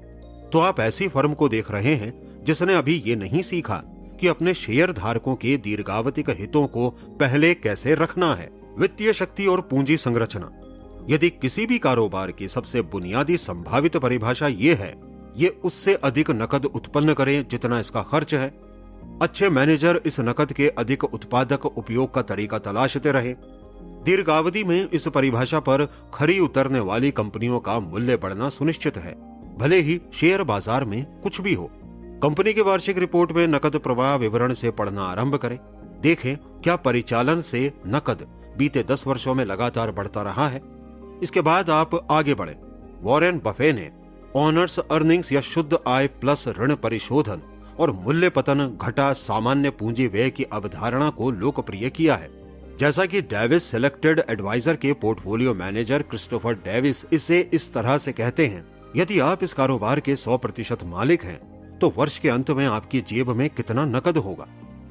तो आप ऐसी फर्म को देख रहे हैं जिसने अभी ये नहीं सीखा कि अपने शेयर धारकों के दीर्घावधिक हितों को पहले कैसे रखना है। वित्तीय शक्ति और पूंजी संरचना। यदि किसी भी कारोबार की सबसे बुनियादी संभावित परिभाषा ये है, ये उससे अधिक नकद उत्पन्न करें जितना इसका खर्च है। अच्छे मैनेजर इस नकद के अधिक उत्पादक उपयोग का तरीका तलाशते रहे। दीर्घावधि में इस परिभाषा पर खरी उतरने वाली कंपनियों का मूल्य बढ़ना सुनिश्चित है, भले ही शेयर बाजार में कुछ भी हो। कंपनी की वार्षिक रिपोर्ट में नकद प्रवाह विवरण से पढ़ना आरंभ करें। देखें क्या परिचालन से नकद बीते 10 वर्षों में लगातार बढ़ता रहा है। इसके बाद आप आगे बढ़े। वॉरेन बफे ने ऑनर्स अर्निंग्स या शुद्ध आय प्लस ऋण परिशोधन और मूल्य पतन घटा सामान्य पूंजी व्यय की अवधारणा को लोकप्रिय किया है। जैसा कि डेविस सेलेक्टेड एडवाइजर के पोर्टफोलियो मैनेजर क्रिस्टोफर डेविस इसे इस तरह से कहते हैं, यदि आप इस कारोबार के 100% मालिक हैं, तो वर्ष के अंत में आपकी जेब में कितना नकद होगा,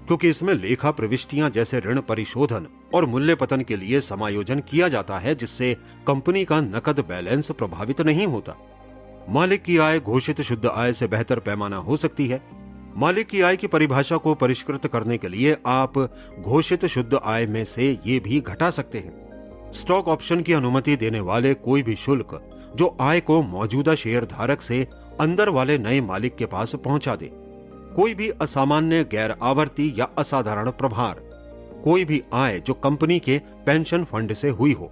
क्योंकि इसमें लेखा प्रविष्टियां जैसे ऋण परिशोधन और मूल्य पतन के लिए समायोजन किया जाता है, जिससे कंपनी का नकद बैलेंस प्रभावित नहीं होता। मालिक की आय घोषित शुद्ध आय से बेहतर पैमाना हो सकती है। मालिक की आय की परिभाषा को परिष्कृत करने के लिए आप घोषित शुद्ध आय में से ये भी घटा सकते हैं। स्टॉक ऑप्शन की अनुमति देने वाले कोई भी शुल्क जो आय को मौजूदा शेयर धारक से अंदर वाले नए मालिक के पास पहुंचा दे। कोई भी असामान्य, गैर आवर्ती या असाधारण प्रभार। कोई भी आय जो कंपनी के पेंशन फंड से हुई हो।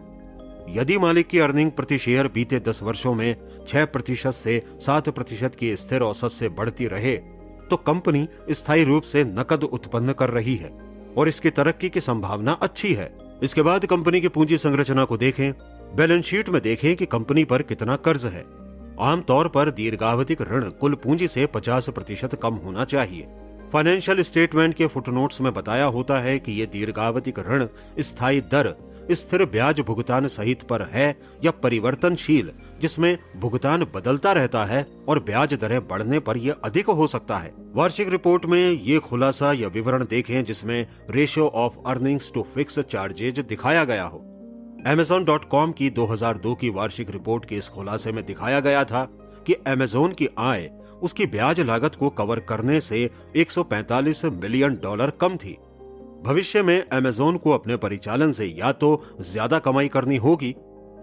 यदि मालिक की अर्निंग प्रति शेयर बीते 10 वर्षों में 6% से 7% की स्थिर औसत से बढ़ती रहे, तो कंपनी स्थायी रूप से नकद उत्पन्न कर रही है और इसकी तरक्की की संभावना अच्छी है। इसके बाद कंपनी की पूंजी संरचना को देखें। बैलेंस शीट में देखें कि कंपनी पर कितना कर्ज है। आमतौर पर दीर्घावधिक ऋण कुल पूंजी से 50% कम होना चाहिए। फाइनेंशियल स्टेटमेंट के फुटनोट्स में बताया होता है कि ये दीर्घावधिक ऋण स्थायी दर, स्थिर ब्याज भुगतान सहित पर है या परिवर्तनशील, जिसमें भुगतान बदलता रहता है और ब्याज दरें बढ़ने पर यह अधिक हो सकता है। वार्षिक रिपोर्ट में ये खुलासा या विवरण देखें जिसमें ratio of earnings to fix charges दिखाया गया हो। Amazon.com की 2002 की वार्षिक रिपोर्ट के इस खुलासे में दिखाया गया था कि Amazon की आय उसकी ब्याज लागत को कवर करने से $145 मिलियन कम थी। भविष्य में Amazon को अपने परिचालन से या तो ज्यादा कमाई करनी होगी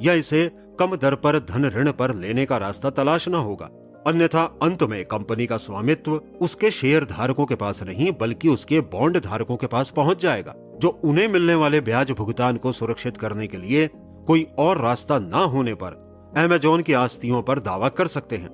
या इसे कम दर पर धन ऋण पर लेने का रास्ता तलाशना होगा, अन्यथा अंत में कंपनी का स्वामित्व उसके शेयर धारकों के पास नहीं बल्कि उसके बॉन्ड धारकों के पास पहुंच जाएगा, जो उन्हें मिलने वाले ब्याज भुगतान को सुरक्षित करने के लिए कोई और रास्ता न होने पर Amazon की आस्तियों पर दावा कर सकते हैं।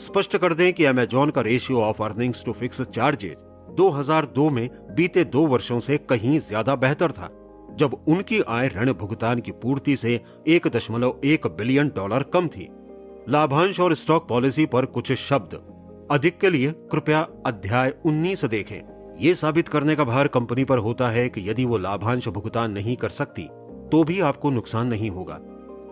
स्पष्ट कर दें कि Amazon का ratio of earnings to fix charges 2002 में बीते 2 वर्षों से कहीं ज्यादा बेहतर था, जब उनकी आय ऋण भुगतान की पूर्ति से $1.1 बिलियन कम थी। लाभांश और स्टॉक पॉलिसी पर कुछ शब्द। अधिक के लिए कृपया अध्याय 19 देखें। ये साबित करने का भार कंपनी पर होता है कि यदि वो लाभांश भुगतान नहीं कर सकती तो भी आपको नुकसान नहीं होगा।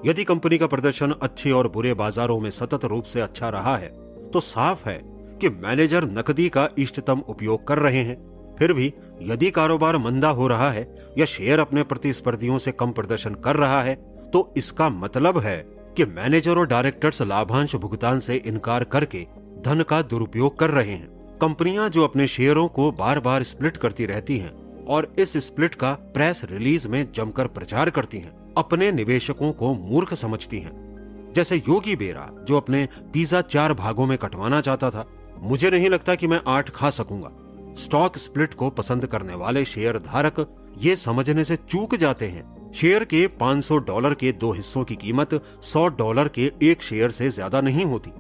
यदि कंपनी का प्रदर्शन अच्छे और बुरे बाजारों में सतत रूप से अच्छा रहा है, तो साफ है कि मैनेजर नकदी का इष्टतम उपयोग कर रहे हैं। फिर भी यदि कारोबार मंदा हो रहा है या शेयर अपने प्रतिस्पर्धियों से कम प्रदर्शन कर रहा है, तो इसका मतलब है कि मैनेजर और डायरेक्टर्स लाभांश भुगतान से इनकार करके धन का दुरुपयोग कर रहे हैं। कंपनियां जो अपने शेयरों को बार बार स्प्लिट करती रहती हैं, और इस स्प्लिट का प्रेस रिलीज में जमकर प्रचार करती हैं, अपने निवेशकों को मूर्ख समझती हैं। जैसे योगी बेरा जो अपने पिज्जा 4 भागों में कटवाना चाहता था। मुझे नहीं लगता कि मैं 8 खा सकूंगा। स्टॉक स्प्लिट को पसंद करने वाले शेयर धारक ये समझने से चूक जाते हैं शेयर के $500 के 2 हिस्सों की कीमत $100 के 1 शेयर से ज्यादा नहीं होती।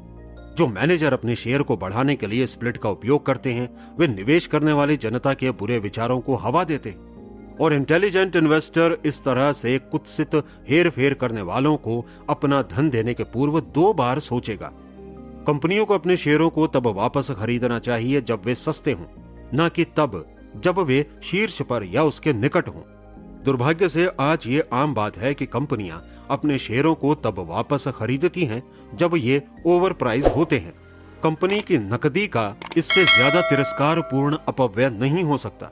जो मैनेजर अपने शेयर को बढ़ाने के लिए स्प्लिट का उपयोग करते हैं वे निवेश करने वाली जनता के बुरे विचारों को हवा देते हैं और इंटेलिजेंट इन्वेस्टर इस तरह से कुत्सित हेर फेर करने वालों को अपना धन देने के पूर्व 2 बार सोचेगा। कंपनियों को अपने शेयरों को तब वापस खरीदना चाहिए जब वे सस्ते हों, न कि तब जब वे शीर्ष पर या उसके निकट हों। दुर्भाग्य से आज ये आम बात है कि कंपनियां अपने शेयरों को तब वापस खरीदती हैं जब ये ओवर प्राइस होते हैं। कंपनी की नकदी का इससे ज्यादा तिरस्कारपूर्ण अपव्यय नहीं हो सकता।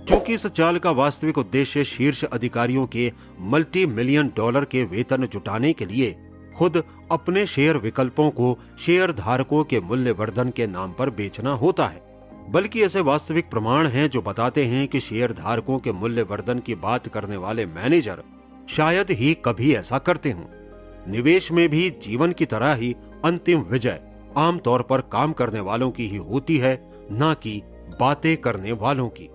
क्योंकि इस चाल का वास्तविक उद्देश्य शीर्ष अधिकारियों के $multi-million के वेतन जुटाने के लिए खुद अपने शेयर विकल्पों को शेयर धारकों के मूल्य वर्धन के नाम पर बेचना होता है। बल्कि ऐसे वास्तविक प्रमाण हैं जो बताते हैं कि शेयर धारकों के मूल्य वर्धन की बात करने वाले मैनेजर शायद ही कभी ऐसा करते हों। निवेश में भी जीवन की तरह ही अंतिम विजय आमतौर पर काम करने वालों की ही होती है, न कि बातें करने वालों की।